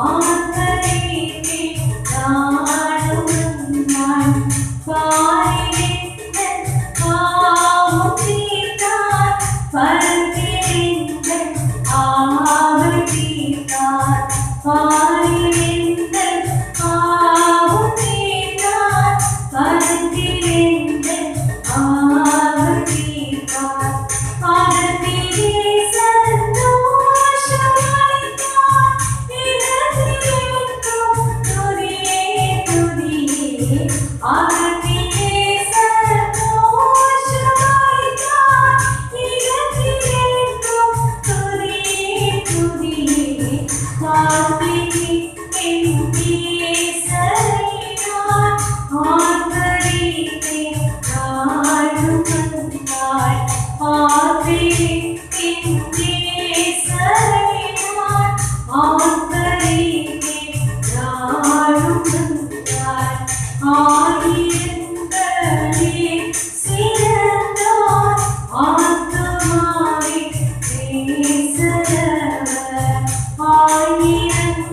ஆதரித்தே நாடும் நான் பாரிந்த பாவம் தீர்த்தார் பரத்திருந்த ஆவல் தீர்த்தார் பாரிந்த பாவம் தீர்த்தார் பரத்திருந்த ஆவல் தீர்த்தார் பாரத்திலே சந்தோஷமளித்தார் இடத்திலேக்கும் துதியே துதியே ஆகத்திலே சந்தோஷமளித்தார் இடத்திலேக்கும் துதியே துதியே வாழ்வினி என் கேசரினார் ஆர்ப்பரித்தே நாடும் வந்தாள் ஆர்ப்பரித்தே என் கேசரினார் ஆர்ப்பரித்தே நாடும் வந்தாள் ஆயிரங்களே சிறந்தார் ஆத்துமாவே பேசுகிறவர் ஆயிரங்களே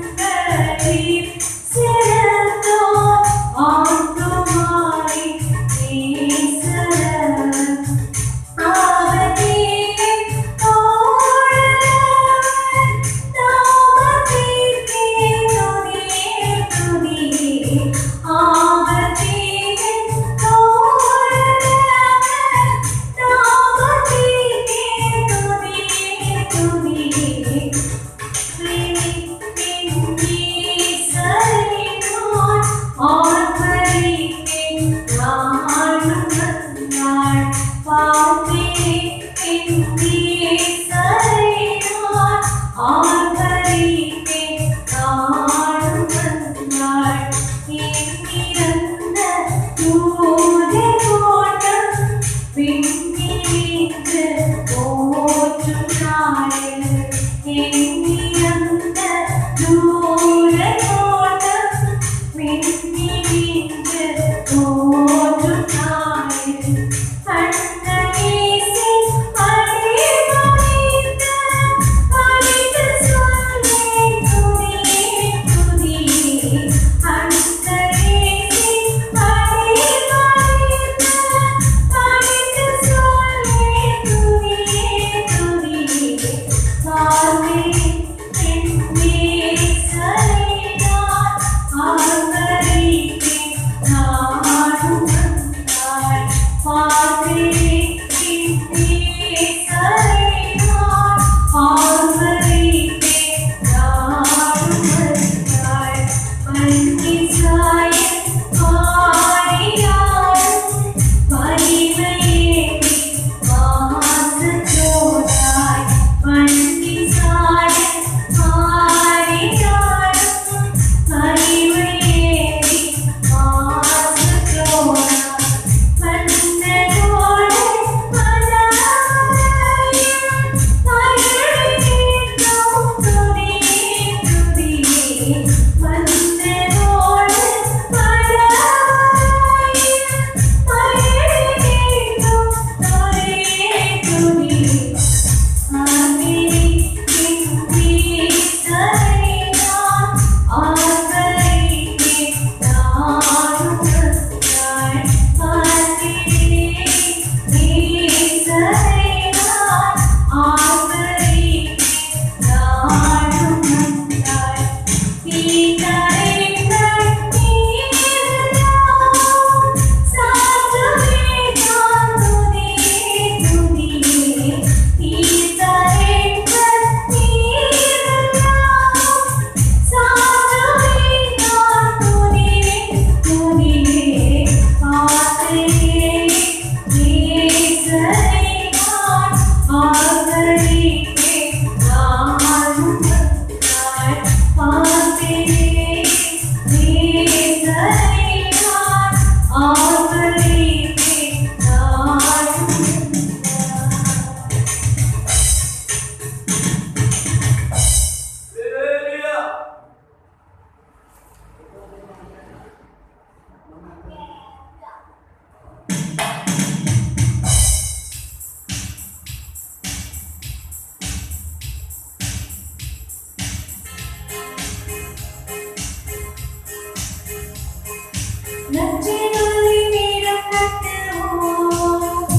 நச்சினாலே நீரம் கட்டுவோம்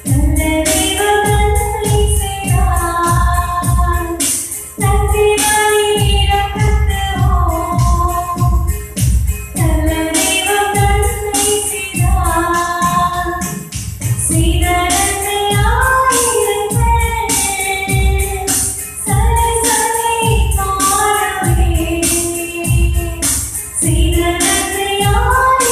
நல்ல தெய்வம் நன்மை செய்தார் நச்சினாலே நீரம் கட்டுவோம் நல்ல தெய்வம் நன்மை செய்தார் செய்த நன்மையாயிரங்கள் சரி சரி காணவே செய்த நன்மையாயிரங்கள்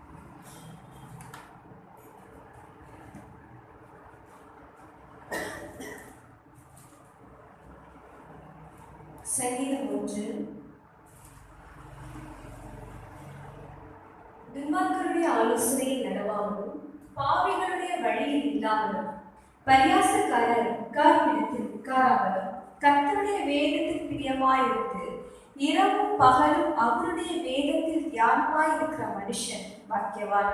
சங்கீதம் 1. துன்மார்க்கருடைய ஆலோசனையில் நடவாமலும் பாவிகளுடைய வழியில் இல்லாமலும் பரியாசக்காரர் உட்கார்ப்பிடத்தில் உட்காராமலும் கர்த்தருடைய வேதத்தில் பிரியமாயிருந்து இரவும் பகலும் அவருடைய வேதத்தில் தியானமாயிருக்கிற மனுஷன் பாக்கியவான்.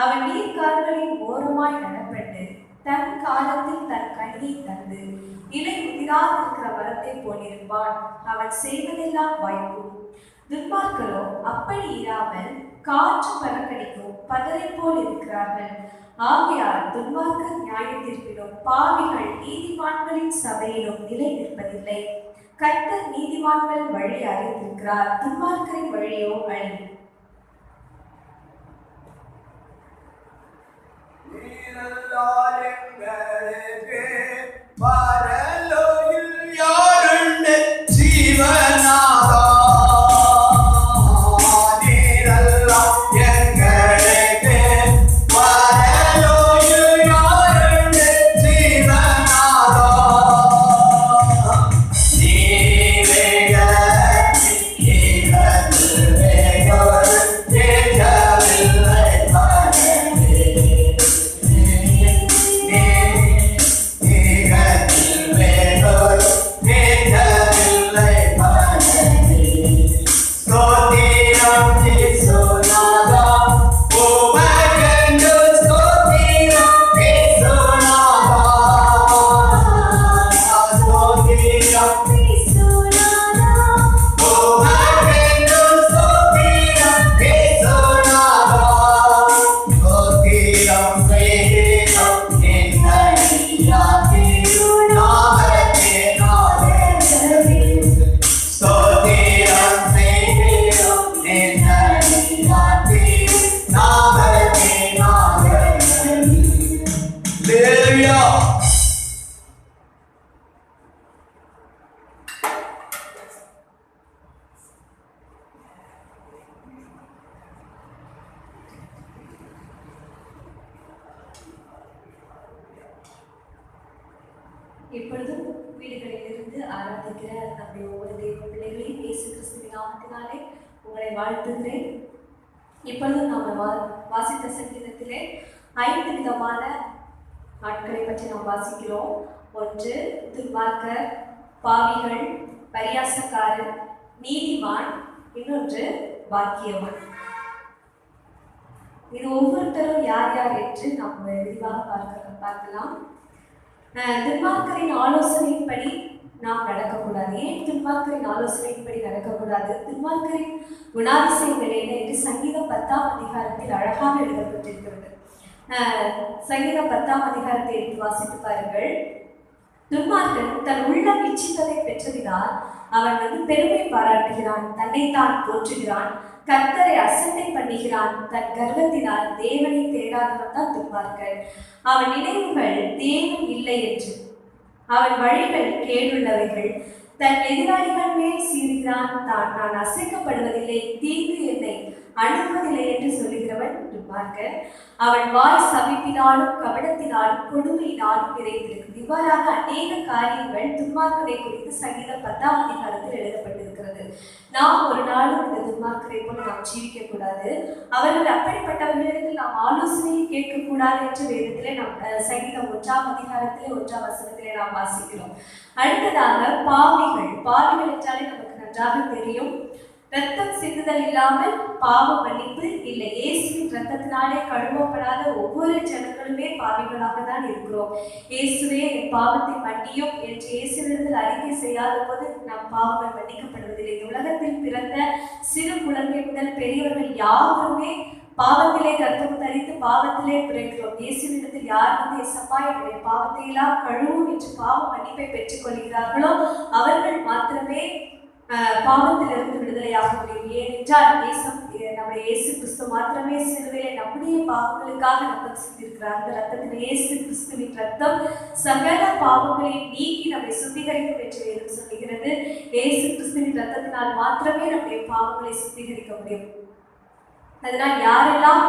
அவன் நீர்க்கால்களின் ஓரமாய் நடப்பட்டு தன் காலத்தில் தன் கனியை தந்து இலை உதிராதிருக்கிற மரத்தை போலிருப்பான். அவன் செய்வதெல்லாம் வாய்க்கும். துன்மார்க்கரோ அப்படி இராமல் காற்று பறக்கடிக்கும் பதரை போல் இருக்கிறார்கள். ஆகையால் துன்மார்க்கர் நியாய தீர்ப்பிலும் பாவிகள் நீதிமான்களின் சபையிலும் நிலை நிற்பதில்லை. கர்த்தர் நீதிமான்கள் வழி அறிந்திருக்கிறார், துன்மார்க்கரின் வழியோ அழி. இப்பொழுதும் வீடுகளிலிருந்து ஆராதிக்கிற நம்முடைய ஒவ்வொரு தெய்வ பிள்ளைகளையும் இயேசு கிறிஸ்துவின் நாமத்தினாலே உங்களை வாழ்த்துகிறேன். இப்பொழுதும் நாம் வாசித்த சங்கீதத்திலே 5 விதமான ஆட்களை பற்றி நாம் வாசிக்கிறோம். 1 துன்மார்க்கர், பாவிகள், பரியாசக்காரர், நீதிமான், இன்னொன்று பாக்கியவான். இது ஒவ்வொருத்தரும் யார் யார் என்று நாம் விரிவாக பார்க்கலாம். துன்மார்க்கரின் ஆலோசனையின்படி நாம் நடக்கக்கூடாது. ஏன் துன்மார்க்கரின் ஆலோசனையின்படி நடக்கக்கூடாது? துன்மார்க்கரின் குணாதிசயங்கள் என்ன என்று சங்கீதம் 10ஆம் அதிகாரத்தில் அழகாக எழுதப்பட்டிருக்கிறது. சங்கீதம் 10ஆம் அதிகாரத்தை எடுத்து வாசித்து பாருங்கள். துன்மார்க்கன் தன் உள்ளம் இச்சித்ததை பெற்றதினால் அவன் பெருமை பாராட்டுகிறான், தன்னைத்தான் போற்றுகிறான், கர்த்தரை அசட்டை பண்ணுகிறான். தன் கர்வத்தினால் தேவனை தேடாதவன் தான் துன்மார்க்கன். அவன் நினைவுகள் தேவன் இல்லை என்று, அவன் வழிகள் கேடுள்ளவைகள். தன் எதிராளிகள் மேல் சீறுகிறான். நான் அசைக்கப்படுவதில்லை, தீங்கு என்னை அணுகுவதில்லை என்று சொல்லுகிறவன் துன்மார்க்கன். அவன் வாய் சபிப்பினாலும் கபடத்தினாலும் கொடுமையினாலும் நிறைந்திருக்கிறது. இவ்வாறாக அநேக காரியங்கள் துன்மார்க்கனை குறித்து சங்கீதம் 10ஆம் அதிகாரத்தில் எழுதப்பட்டிருக்கிறது. நாம் ஒரு நாளும் இந்த துன்மார்க்கரை போல நாம் ஜீவிக்க கூடாது. அவர்கள் அப்படிப்பட்டவர்களிடத்தில் நாம் ஆலோசனையை கேட்கக்கூடாது என்று வேதத்திலே நாம் சங்கீதம் 1ஆம் அதிகாரத்திலே 1ஆம் வசனத்திலே நாம் வாசிக்கிறோம். அடுத்ததாக பாவிகள் என்றாலே நமக்கு நன்றாக தெரியும். ரத்தம் சிந்துதல் இல்லாமல் பாவ மன்னிப்பு இல்லை. இயேசுவின் ரத்தத்தினாலே கழுவப்படாத ஒவ்வொரு ஜனங்களுமே பாவிகளாக தான் இருக்கிறோம். இயேசுவே என் பாவத்தை மன்னியும் என்று இயேசுவிடத்தில் அறிக்கை செய்யாத போது நம் பாவங்கள் மன்னிக்கப்படுவதில்லை. உலகத்தில் பிறந்த சிறு குழந்தை முதல் பெரியவர்கள் யாருமே பாவத்திலே ரத்தம் தரித்து பாவத்திலே பிறக்கிறோம். இயேசுவிடத்தில் யார் எசப்பா என்னுடைய பாவத்தை எல்லாம் கழுவும் என்று பாவ மன்னிப்பை பெற்றுக் கொள்கிறார்களோ அவர்கள் மாத்திரமே பாவத்திலிருந்து விடுதலையாக முடியும். ஏனென்றால் நம்முடைய இயேசு கிறிஸ்து மாத்திரமே சிலுவையிலே நம்முடைய பாவங்களுக்காக ரத்தம் சிந்திருக்கிறார். அந்த ரத்தத்தில் இயேசு கிறிஸ்துவின் ரத்தம் சகல பாவங்களையும் நீக்கி நம்மை சுத்திகரிக்கும் என்று வேதம் சொல்லுகிறது. இயேசு கிறிஸ்துவின் ரத்தத்தினால் மாத்திரமே நம்முடைய பாவங்களை சுத்திகரிக்க முடியும். அதனால் யாரெல்லாம்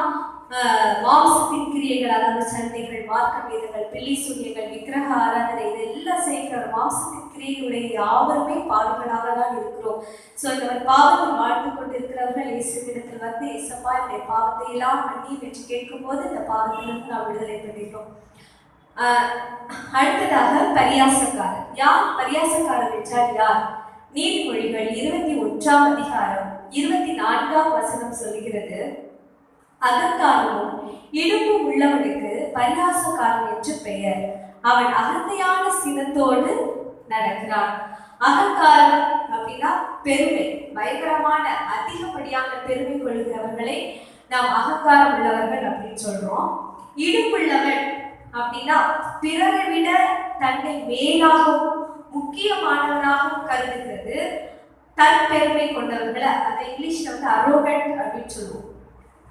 மாம்சத்தின் கிரியைகள், அதாவது சண்டைகள், மார்க்க வேதங்கள், பில்லி சூனியங்கள், விக்கிரக ஆராதனை, இதெல்லாம் செய்கிற மாம்சத்தின் கிரியையுடைய யாவருமே பாவிகளாக தான் இருக்கிறோம். ஸோ இந்த பாவத்தில் வாழ்ந்து கொண்டு இருக்கிறவர்கள் இயேசுவிடத்தில் வந்து இயேசப்பா என்னுடைய பாவத்தை எல்லாம் மன்னியும் என்று கேட்கும்போது இந்த பாவத்திலிருந்து நாம் விடுதலை பெறுகிறோம். அடுத்ததாக பரியாசக்காரர். யார் பரியாசக்காரர் என்றால் யார்? நீதிமொழிகள் 21ஆம் அதிகாரம் 24ஆம் வசனம் சொல்கிறது, அகங்காரமும் இடுப்பும் உள்ளவனுக்கு பரியாசக்காரன் என்று பெயர், அவன் அகந்தையான சினத்தோடு நடக்கிறான். அகங்காரம் அப்படின்னா பெருமை, பயங்கரமான அதிகப்படியான பெருமை கொள்கிறவர்களை நாம் அகங்காரம் உள்ளவர்கள் அப்படின்னு சொல்றோம். இடுப்புள்ளவன் அப்படின்னா பிறரை விட தன்னை மேலாகவும் முக்கியமானவனாகவும் கருதுகிறது தன் பெருமை கொண்டவர்களை, அதை இங்கிலீஷ்ல வந்து அரோகண்ட் அப்படின்னு சொல்லுவோம்.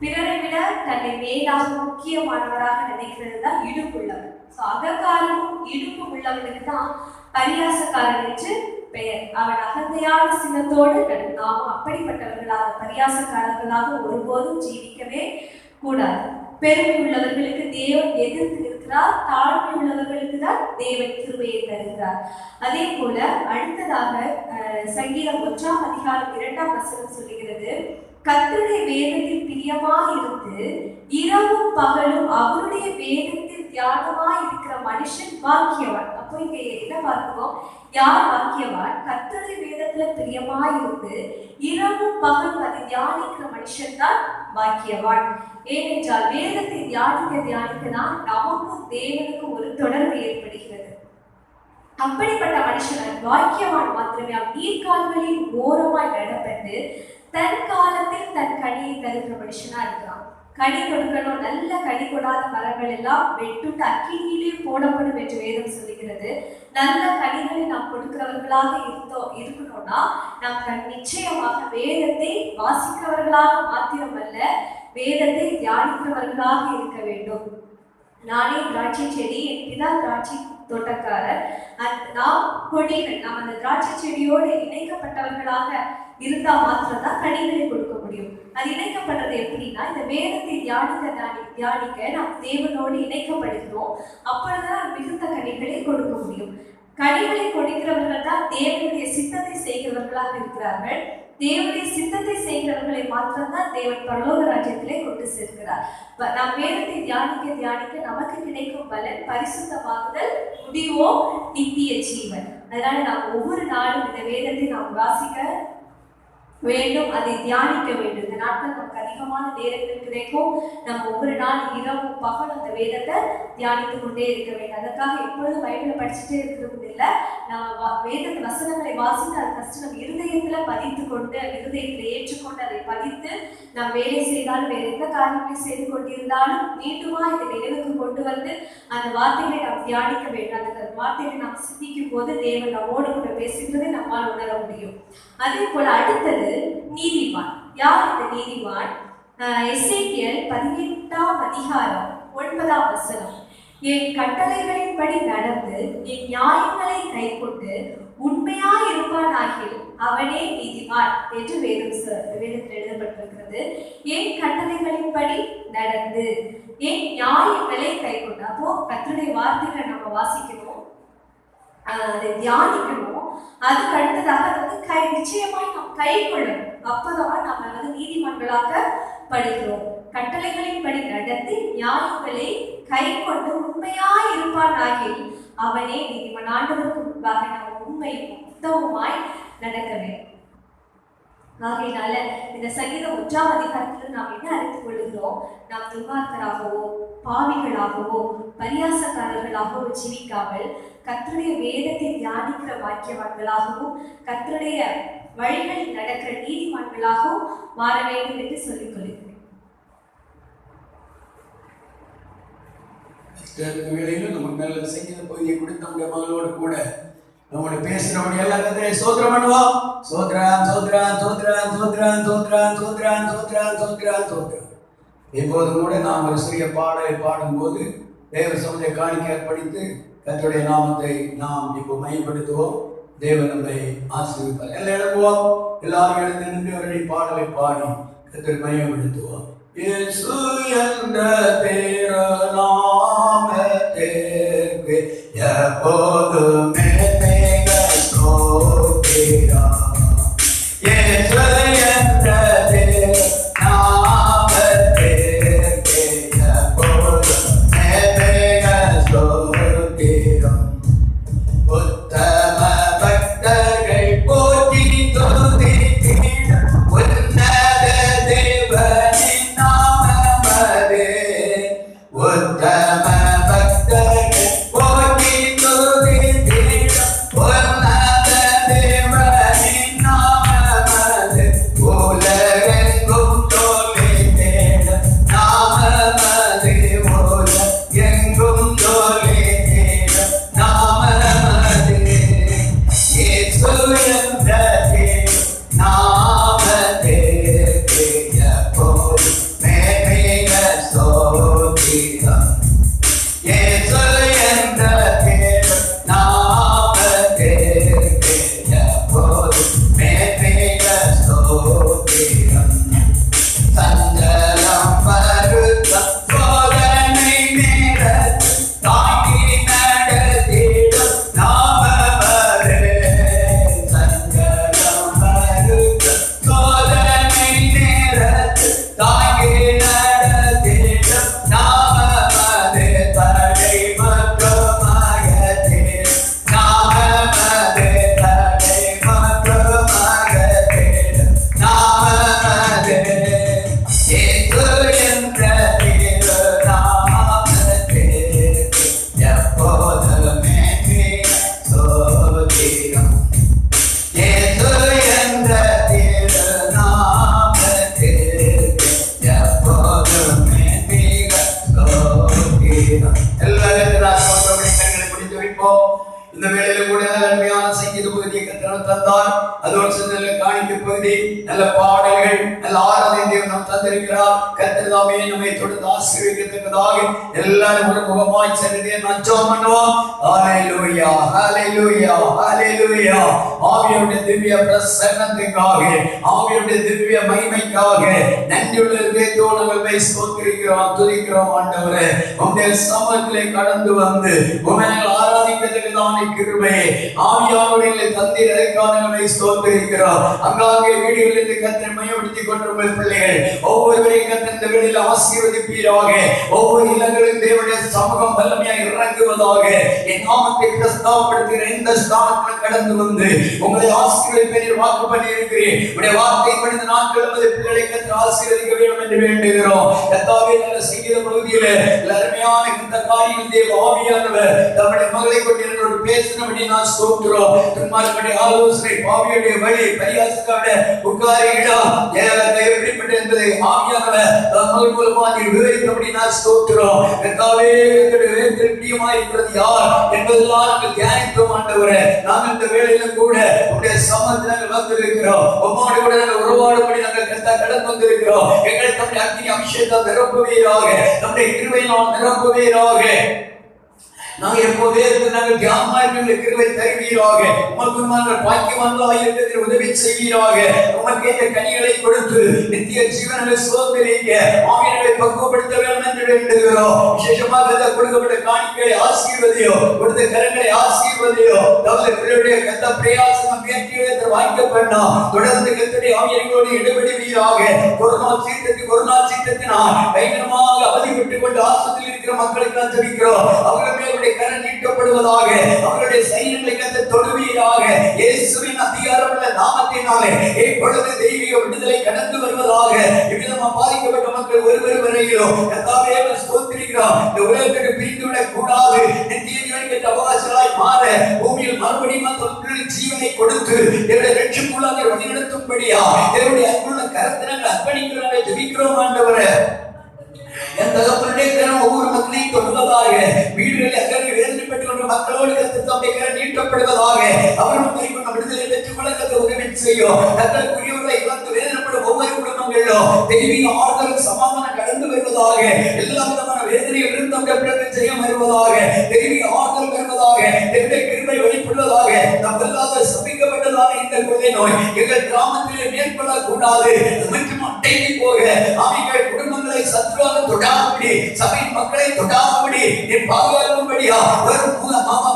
பிறரை விட தன்னை மேலாக முக்கியமானவராக நினைக்கிறது தான் இடுப்புள்ளவன். ஸோ அகங்காரமும் இடுப்பு உள்ளவனுக்கு தான் பரியாசக்காரன் என்று பெயர். அவன் அகந்தையான சினத்தோடு நாம் அப்படிப்பட்டவர்களாக பரியாசக்காரர்களாக ஒருபோதும் ஜீவிக்கவே கூடாது. பெருமை உள்ளவர்களுக்கு தேவன் எதிர்த்து இருக்கிறார், தாழ்மை உள்ளவர்களுக்கு தான் தேவன் கிருபையை தருகிறார். அதே போல அடுத்ததாக சங்கீதம் 1ஆம் அதிகாரம் 2ஆம் வசனம் சொல்லுகிறது, கர்த்தருடைய வேதத்தில் பிரியமாய் இருந்து இரவும் பகலும் அவருடைய வேதத்தில் தியானமாய் இருக்கிற மனுஷன் பாக்கியவான். அப்போ இங்க என்ன பார்க்கிறோம்? யார் பாக்கியவான்? கர்த்தருடைய வேதத்துல பிரியமாய் இருந்து இரவும் பகலும் அதை தியானிக்கிற மனுஷன் தான் பாக்கியவான். ஏனென்றால் வேதத்தை தியானிக்க தான் நமக்கும் தேவனுக்கும் ஒரு தொடர்பு ஏற்படுகிறது. அப்படிப்பட்ட மனுஷன் பாக்கியவான் மாத்திரமே. நீர்கால்களின் ஓரமாய் நடப்பட்டு தன் காலத்தில் தன் கனியை தருகிற மனுஷனா இருக்கிறான். கனி கொடுக்கணும், நல்ல கனி கொடாத மரங்கள் எல்லாம் வெட்டுட்டு அக்கினியிலே போடப்படும் என்று வேதம் சொல்லுகிறது. நல்ல கனிகளை நாம் கொடுக்கிறவர்களாக இருக்கணும்னா நாம் நிச்சயமாக வேதத்தை வாசிக்கிறவர்களாக மாத்திரமல்ல, வேதத்தை தியானிக்கிறவர்களாக இருக்க வேண்டும். நானே திராட்சை செடி, என் பிதா திராட்சை தோட்டக்காரர். நாம் கொடிகள், நாம் அந்த திராட்சை செடியோடு இணைக்கப்பட்டவர்களாக இருந்தா மாத்திரம்தான் கனிகளை கொடுக்க முடியும். அது இணைக்கப்படுறது எப்படின்னா, இந்த வேதத்தை தியானிக்க நாம் தேவனோடு இணைக்கப்படுகிறோம். அப்பொழுதுதான் மிகுந்த கனிகளை கொடுக்க முடியும். கனிகளை கொடுக்கிறவர்கள் தான் தேவனுடைய சித்தத்தை செய்கிறவர்களாக இருக்கிறார்கள். தேவனுடைய சித்தத்தை செய்கிறவர்களை மாத்திரம்தான் தேவன் பரலோக ராஜ்யத்திலே கொண்டு சேர்க்கிறார். நாம் வேதத்தை தியானிக்க நமக்கு கிடைக்கும் பலன் பரிசுத்தமாகுதல், முடிவோ நித்திய ஜீவன். அதனால நாம் ஒவ்வொரு நாளும் இந்த வேதத்தை நாம் வாசிக்க வேண்டும், அதை தியானிக்க வேண்டும். இந்த நாட்கள் நமக்கு அதிகமான நேரங்கள் கிடைக்கும். நம்ம ஒவ்வொரு நாள் இரவு பகல் அந்த வேதத்தை தியானித்து கொண்டே இருக்க வேண்டும். அதற்காக எப்பொழுதும் பைபிளை படிச்சுட்டே இருக்கிறது இல்லை. நம்ம வேத வசனங்களை வாசித்து அதை ஃபர்ஸ்ட் நம்ம இருதயத்துல பதித்து கொண்டு, இருதயத்துல ஏற்றுக்கொண்டு அதை பதித்து நாம் வேலை செய்தாலும் வேற எந்த காரியங்களை செய்து கொண்டிருந்தாலும் மீண்டுமா இதை நினைவுக்கு கொண்டு வந்து அந்த வார்த்தைகளை நாம் தியானிக்க வேண்டும். அந்த வார்த்தைகளை நாம் சிந்திக்கும் போது தேவன் நம்மோடு கூட பேசுகிறதை நம்மால் உணர முடியும். அதே போல அடுத்தது நீதிமான். யார் இந்த நீதிமான்? எசேக்கியேல் 18ஆம் அதிகாரம் 9ஆம் வசனம், என் கட்டளைகளின்படி நடந்து என் நியாயங்களை கைக்கொண்டு உண்மையாய் இருப்பானாகில் அவனே நீதிமான் என்று வேதத்தில் எழுதப்பட்டிருக்கிறது. என் கட்டளைகளின்படி நடந்து என் நியாயங்களை கைக்கொண்டு. அப்போ கர்த்தருடைய வார்த்தைகளை நம்ம வாசிக்கணும், அதை தியானிக்கணும். அதுக்கு அடுத்ததாக வந்து நிச்சயமாய் நாம் கை கொள்ளணும். அப்பதான் நம்ம வந்து நீதிமன்களாக படுகிறோம். கட்டளைகளின்படி நடத்தி நியாயங்களை கை கொண்டு உண்மையாய் இருப்பானாகில் அவனே நீதிமன். ஆண்டவருக்கு முன்பாக நம்ம உண்மையும் உத்தமமாய் நடக்க வேண்டும். ஆகையினால இந்த சங்கீதம் 1ஆம் அதிகாரத்தில் நாம் என்ன அறிந்து கொள்கிறோம்? நாம் துன்மார்க்கராகவோ பாவிகளாகவோ பரியாசக்காரர்களாகவோ ஜீவிக்காமல் கர்த்தருடைய வேதத்தை தியானிக்கிற வாக்கியவான்களாகவும் கர்த்தருடைய வழிகளில் நடக்கிற நீதிமான்களாகவும் மாற வேண்டும் என்று சொல்லிக் கொள்கிறேன். வேளையிலும் நமக்கு நல்ல சங்கீத பகுதியை கொடுத்து நம்முடைய மகளோடு கூட நம்முடைய பேசுறவங்க எல்லா கர்த்தரை ஸ்தோத்திரம் பண்ணுவோம். ஸ்தோத்திரம் ஸ்தோத்திரம் ஸ்தோத்திரம் ஸ்தோத்திரம் ஸ்தோத்திரம் ஸ்தோத்திரம் ஸ்தோத்திரம் ஸ்தோத்திரம் ஸ்தோத்திரம். இப்போது கூட நாம் ஒரு சிறிய பாடலை பாடும்போது தேவ சமுதாய காணிக்கை ஏற்படுத்தி கர்த்தருடைய நாமத்தை நாம் இப்போ மையப்படுத்துவோம். தேவன் நம்மை ஆசீர்வதிப்பார். எல்லாம் எழுப்புவோம். எல்லாரும் எழுந்து நின்று அவருடைய பாடலை பாடி கர்த்தரை மையப்படுத்துவோம். இயேசு என்ற திருநாமத்திற்கு எப்போதுமே பெயர் ஸ்தோத்திரம். இயேசு என்ற திருநாமத்திற்கு எப்போதுமே பெயர் ஸ்தோத்திரம். உத்தம பக்தர்கள் போற்றி துதித்திடும் உன்னத தேவனின் நாமமதே. உத்தம பக்தர்கள் போற்றி துதித்திடும் உன்னத தேவனின் நாமமதே. உலகெங்கும் சொல்லித்திடும் நாமமதே. உலகெங்கும் சொல்லித்திடும் நாமமதே. இயேசு என்ற நாமத்திற்கு எப்போதுமே பெயர் ஸ்தோத்திரம். இயேசு என்ற நாமத்திற்கு எப்போதுமே பெயர் ஸ்தோத்திரம். சஞ்சலம் வருத்தம் சோதனை நேரத்தில் தாங்கி நடத்திடும் நாமமதே. சஞ்சலம் வருத்தம் சோதனை நேரத்தில் தாங்கி நடத்திடும் நாமமதே. தடை மற்றும் அகற்றிடும் நாமமதே. தடை மற்றும் அகற்றிடும் நாமமதே. இயேசு என்ற திருநாமத்திற்கு எப்போதுமே பெயர் ஸ்தோத்திரம். இயேசு என்ற திருநாமத்திற்கு எப்போதுமே பெயர் ஸ்தோத்திரம். எல்லாரும் கண்களை முடித்து வைப்போம். இந்த வேளையில கூட நல்ல அருமையான சங்கீத பகுதியை கர்த்தர் தந்தார். அதோடு சேர்ந்து நல்ல காணிக்கை பகுதி, நல்ல பாடல்கள், நல்ல ஆராதனை தேவன் நாம் தந்திருக்கிறார். கர்த்தர் தாமே நம்மை தொடர்ந்து ஆசீர்வதிக்கத்தக்கதாக எல்லாரும் ஒரு முகமாய் சென்று நாம் ஜெபம் பண்ணுவோம். ஹalleluya ஹalleluya ஹalleluya. ஆவியுடைய திவ்ய பிரசன்னத்துக்காக, ஆவியுடைய திவ்ய மகிமைக்காக நன்றியுள்ள இதயத்தோடு நாங்கள் ஸ்தோத்திரிக்கிறோம், துதிக்கிறோம். ஆண்டவரே, உம்முடைய சமூகத்திலே கடந்து வந்து உம்மை ஆராதிக்கிறதுக்கு தான் கிருபை. ஆவியானவர்களை தந்தீர், அதற்காக நாங்கள் ஸ்தோத்திரிக்கிறோம். அங்காங்கே வீடுகளிலிருந்து கர்த்தரை மையப்படுத்திக் கொண்ட உங்கள் பிள்ளைகள் ஒவ்வொருவரையும் கர்த்தர் இந்த வேளையில் ஆசீர்வதிப்பீராக. ஒவ்வொரு இல்லங்களிலும் தேவனுடைய சமூகம் வல்லமையாக இறங்குவதாக. என் நாமத்தை பிரஸ்தாபப்படுத்துகிற இந்த ஸ்தானத்தில் கடந்து வந்து உங்களை ஆசீர்வதிப்பேன் வாக்கு பண்ணி இருக்கிறேன். உடைய வார்த்தை படித்த நாட்கள் நமது பிள்ளைகளை கர்த்தர் ஆசீர்வதிக்க வேண்டும் என்று வேண்டுகிறோம். கர்த்தாவே, நல்ல சங்கீத பகுதியிலே அருமையான இந்த காரியங்கள் தேவ ஆவியானவர் தம்முடைய மகளை கொண்டு பேசினபடி நான் ஸ்தோத்திரம். துன்மார்க்கனுடைய ஆலோசனை, பாவியுடைய வழி, பரியாசக்கான உட்கார இடம் எப்படிப்பட்ட என்பதை ஆவியானவர் தங்கள் மூலமாக விவரித்தபடி நான் ஸ்தோத்திரம். கர்த்தாவே, பிரியமாயிருக்கிறது யார் என்பதெல்லாம் நாங்கள் தியானித்தோம். ஆண்டவரே, நாங்கள் இந்த வேளையில கூட உங்களுடைய சமூகத்தில் நாங்கள் வந்திருக்கிறோம். உம்மோடு கூட நாங்கள் உறவாடும்படி நாங்கள் கடந்து வந்திருக்கிறோம். எங்களை தம்முடைய அக்கினி அபிஷேகத்தால் நிரப்புவீராக, நம்முடைய கிருபையினால் நிரப்புவீராக. நாங்கள் எப்போதே நாங்கள் தியானமாக கிருபை தருவீராக. உமக்கு நாங்கள் பாக்கியவான்களாக இருக்கிறதில் உதவி செய்வீராக. உமக்கு இந்த கனிகளை கொடுத்து நித்திய ஜீவனை சுதந்திரிக்க ஆவியர்களை பக்குவப்படுத்த வேண்டும் என்று வேண்டுகிறோம். விசேஷமாக கொடுக்கப்பட்ட காணிக்கைகளை ஆசீர்வதியோ, கொடுத்த கரங்களை ஆசீர்வதியோ. தமது பிள்ளையுடைய கத்த பிரயாசம் முயற்சிகளை வாய்க்கப்படா. தொடர்ந்து கத்தடி ஆவியர்களோடு இடைவெளிவீராக. கொரோனா சீற்றத்தினால் பயங்கரமாக அவதிப்பட்டுக் கொண்டு ஆஸ்பத்திரியில் இருக்கிற மக்களுக்கு நான் ஜெபிக்கிறோம். அவர்களுடைய கரம் நீட்டப்படுவதாக. அவர்களுடைய சரீரங்களை கர்த்தர் தொடுவீராக. இயேசுவின் அதிகாரமுள்ள நாமத்தினாலே இப்பொழுது தெய்வீக விடுதலை கடந்து வருவதாக. இவ்விதமாக பாதிக்கப்பட்ட மக்கள் ஒருவர் வரையிலும் கர்த்தாவே ஸ்தோத்திரிக்கிறோம். இந்த உலகத்துக்கு பிரிந்துவிடக் கூடாது. நித்திய ஜீவனுக்கு அவகாசங்களாய் மாற பூமியில் மறுபடியும் ஜீவனை கொடுத்து தேவனுடைய ரட்சிப்புள்ளாக வழிநடத்தும்படியா தேவனுடைய அன்புள்ள கரத்தினால் அர்ப்பணிக்கிறவரை ஜெபிக்கிறோம். ஆண்டவரே, என் தகப்பனுடைய கரம் ஒவ்வொரு மக்களையும் தொடுவதாக. வீடுகளில் அகன்று வேதனைப்பட்டுக் கொண்ட மக்களோடு கர்த்தருடைய கரம் நீட்டப்படுவதாக. அவர்களும் பரிபூர்ண விடுதலை பெற்றுக் கொள்ள கர்த்தர் உதவி செய்யும். தங்களுக்குரியவர்களை இழந்து வேதனைப்படும் ஒவ்வொரு குடும்பங்களிலும் தெய்வீக ஆறுதல் சமாதானம் கடந்து வருவதாக. எல்லா விதமான வேதனையில் இருந்து பிறகு ஜெயம் வருவதாக. தெய்வீக ஆறுதல் வருவதாக. தேவனுடைய கிருபை வெளிப்படுவதாக. நாம் எல்லாரும் சபிக்கப்பட்டதான இந்த கொள்ளை நோய் எங்கள் கிராமத்திலே மேற்கொள்ளக்கூடாது. முட்டைக்கு போக அவைகள் குடும்பங்களை சத்துருவாக தொடாதபடி சபையின் மக்களை தொடாதபடி நீ பாதுகாக்கும்படியா ஒரு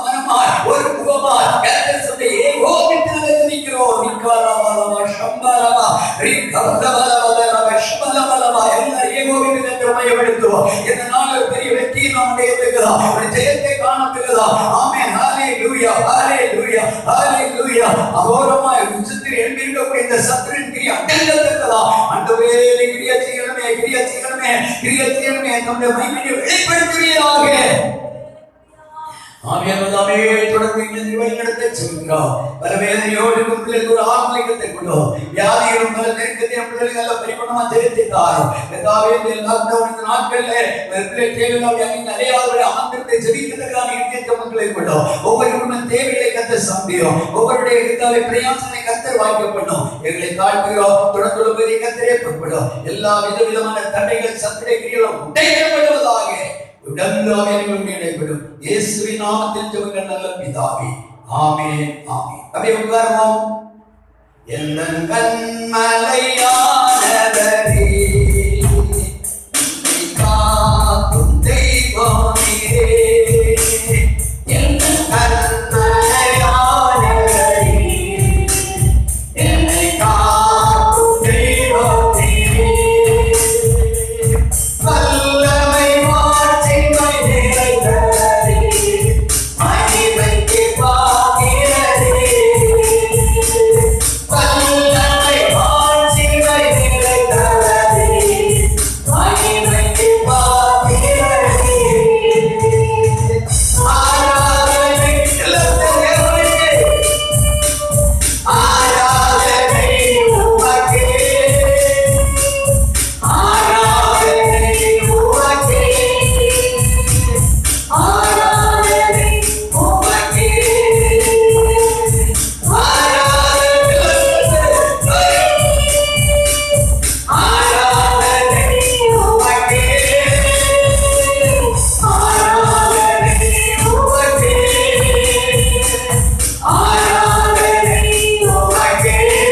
மனமாய் ஒரு முகமாய் கர்த்தர் சொன்ன ஏகோபித்து நிற்கிறோம். நிக்காராபாலமா ஷம்பாலமா ரிக்கவலவலவலவ ஷமலவலமா எல்லாரும் ஏகோபித்து மையப்படுத்துவோம். இந்த நாள் ஒரு பெரிய வெற்றி நாம் அடையத்துக்கிறோம். ஒரு ஜெயத்தை காணத்துக்கிறோம். ஆமென். ஹalleluya ஹalleluya ஹalleluya. அகோரமாய் உச்சத்தில் எழும்பியிருக்கக்கூடிய இந்த சத்துருவின் கிரியை அடங்கத்துக்கிறோம். ஆண்டவரே கிரியை செய்யணுமே கிரியை செய்யணுமே கிரியை செய்யணுமே நம்முடைய மகிமையை வெளிப்படுத்துவீராக. ஆவியானவரே தொடர்ந்து இந்த வழிநடத்த சொல்கிறோம். பலவேதனையோடு பிள்ளைகளுக்கு ஒரு ஆன்மீகத்தை கொண்டோம். வியாதிகளும் பல நெருக்கத்தையும் பிள்ளைகள் எல்லாம் பரிபூர்ணமா ஜெயித்தார். கர்த்தாவே இந்த லாக்டவுன் இந்த நாட்கள்ல பிள்ளை தேவையில்லாத நிறையாவது அமர்ந்திருந்த ஜெபிக்கிறதுக்கான இயற்கை மக்களை கொண்டோம். ஒவ்வொரு குடும்ப தேவைகளை கர்த்தர் சந்தியும். ஒவ்வொருடைய கர்த்தாவே பிரயாசனை கர்த்தர் வாய்க்கப்படும். எங்களை தாழ்த்துகிறோம். தொடர்ந்து பெரிய கர்த்தரே பொறுப்படும். எல்லா விதவிதமான தடைகள் சத்துரை கிரியலும் உடைக்கப்படுவதாக இடைப்படும். இயேசுவின் நாமத்தில் ஜெபிக்கிறோம் நல்ல பிதாவே. ஆமென் ஆமென். அப்படியே உட்காருவோம். எந்தன் கண்மலையானவரே என்னை காக்கும் தெய்வமே எந்தன் கண்மலையானவரே என்னை காக்கும் தெய்வமே வல்லமை மாட்சிமை நிறைந்தவரே மகிமைக்கு பாத்திரரே வல்லமை மாட்சிமை நிறைந்தவரே மகிமைக்கு பாத்திரரே ஆராதனை எல்லாத்தையும் ஆராதனை உமக்கே ஆராதனை உமக்கே ஆராதனை உமக்கே ஆராதனை உமக்கே ஆராதனை உமக்கே ஆராதனை உமக்கே ஆராதனை உமக்கே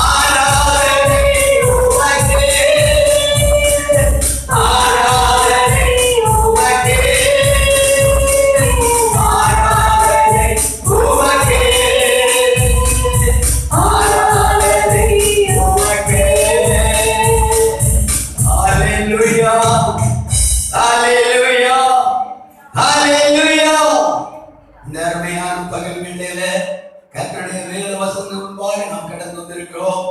ஆராதனை உமக்கே ஆராதனை உமக்கே ஆராதனை உமக்கே. ஹalleluya ஹalleluya ஹalleluya. இந்த அருமையான பகல் வேளையில கர்த்தருடைய வேத வசனம் முன்பாக நாம் கடந்து வந்திருக்கிறோம்.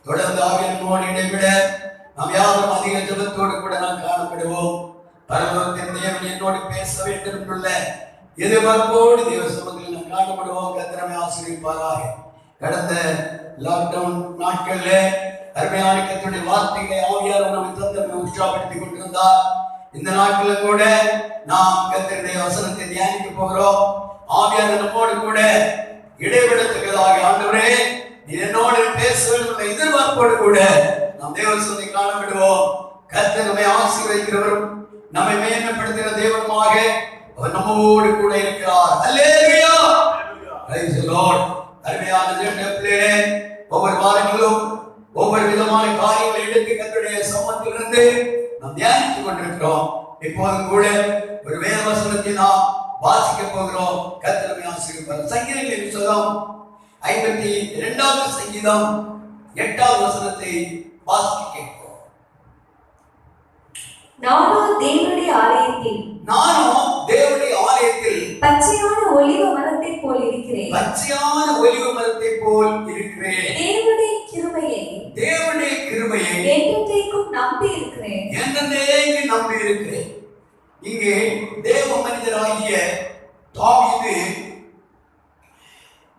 தொடர்ந்து ஆவியானவரோடு இடைவிட நாம் யாரும் அதிக ஜெபத்தோடு கூட நாம் காணப்படுவோம். பரலோகத்தின் தேவன் என்னோடு பேச வேண்டும் என்றுள்ள எதிர்பார்ப்போடு தேவ சமூகத்தில் நாம் காணப்படுவோம். கர்த்தரை ஆசீர்வதிப்பாராக. கடந்த லாக்டவுன் நாட்கள்ல அருமையான கர்த்தருடைய வார்த்தைகளை ஆவியானவர் நம்மை தந்து உற்சாகப்படுத்திக் கொண்டிருந்தார். இந்த நாட்களில் கூட நாம் கர்த்தருடைய வசனத்தை தியானிக்க போகிறோம். ஆவியானவர் நம்மோடு கூட இடைவிடத்தக்கதாக ஆண்டவரே நீ என்னோடு பேச வேண்டும் என்ற எதிர்பார்ப்போடு கூட நாம் தேவ வசனத்தை காணப்படுவோம். கர்த்தர் நம்மை ஆசீர்வதிக்கிறவரும் நம்மை மேன்மைப்படுத்துகிற தேவனுமாக அவர் நம்மோடு கூட இருக்கிறார். அல்லேலூயா பிரைஸ் தி லார்ட். அருமையான தேவனுடைய பிள்ளைகளே, ஒவ்வொரு வாரங்களும் ஒவ்வொரு விதமான காரியங்களை எடுத்து கர்த்தருடைய சமூகத்திலிருந்து நாம் தியானித்துக் கொண்டிருக்கிறோம். இப்போதும் கூட ஒரு வேத வசனத்தை நாம் வாசிக்க போகிறோம். கர்த்தர் நம்மை ஆசீர்வதிப்பார். சங்கீதங்களின் புத்தகம் 52வது சங்கீதம் 8வது வசனத்தை வாசிக்க கேட்போம். நானும் தேவனுடைய ஆலயத்தில் பச்சையான ஒலிவ மரத்தை போல் இருக்கிறேன். பச்சையான ஒலிவ மரத்தை போல் இருக்கிறேன். தேவனுடைய கிருபையை என்றென்றைக்கும் நம்பி இருக்கிறேன். என்றென்றைக்கும் நம்பி இருக்கிறேன். இங்கே தேவ மனிதராகிய தாவீது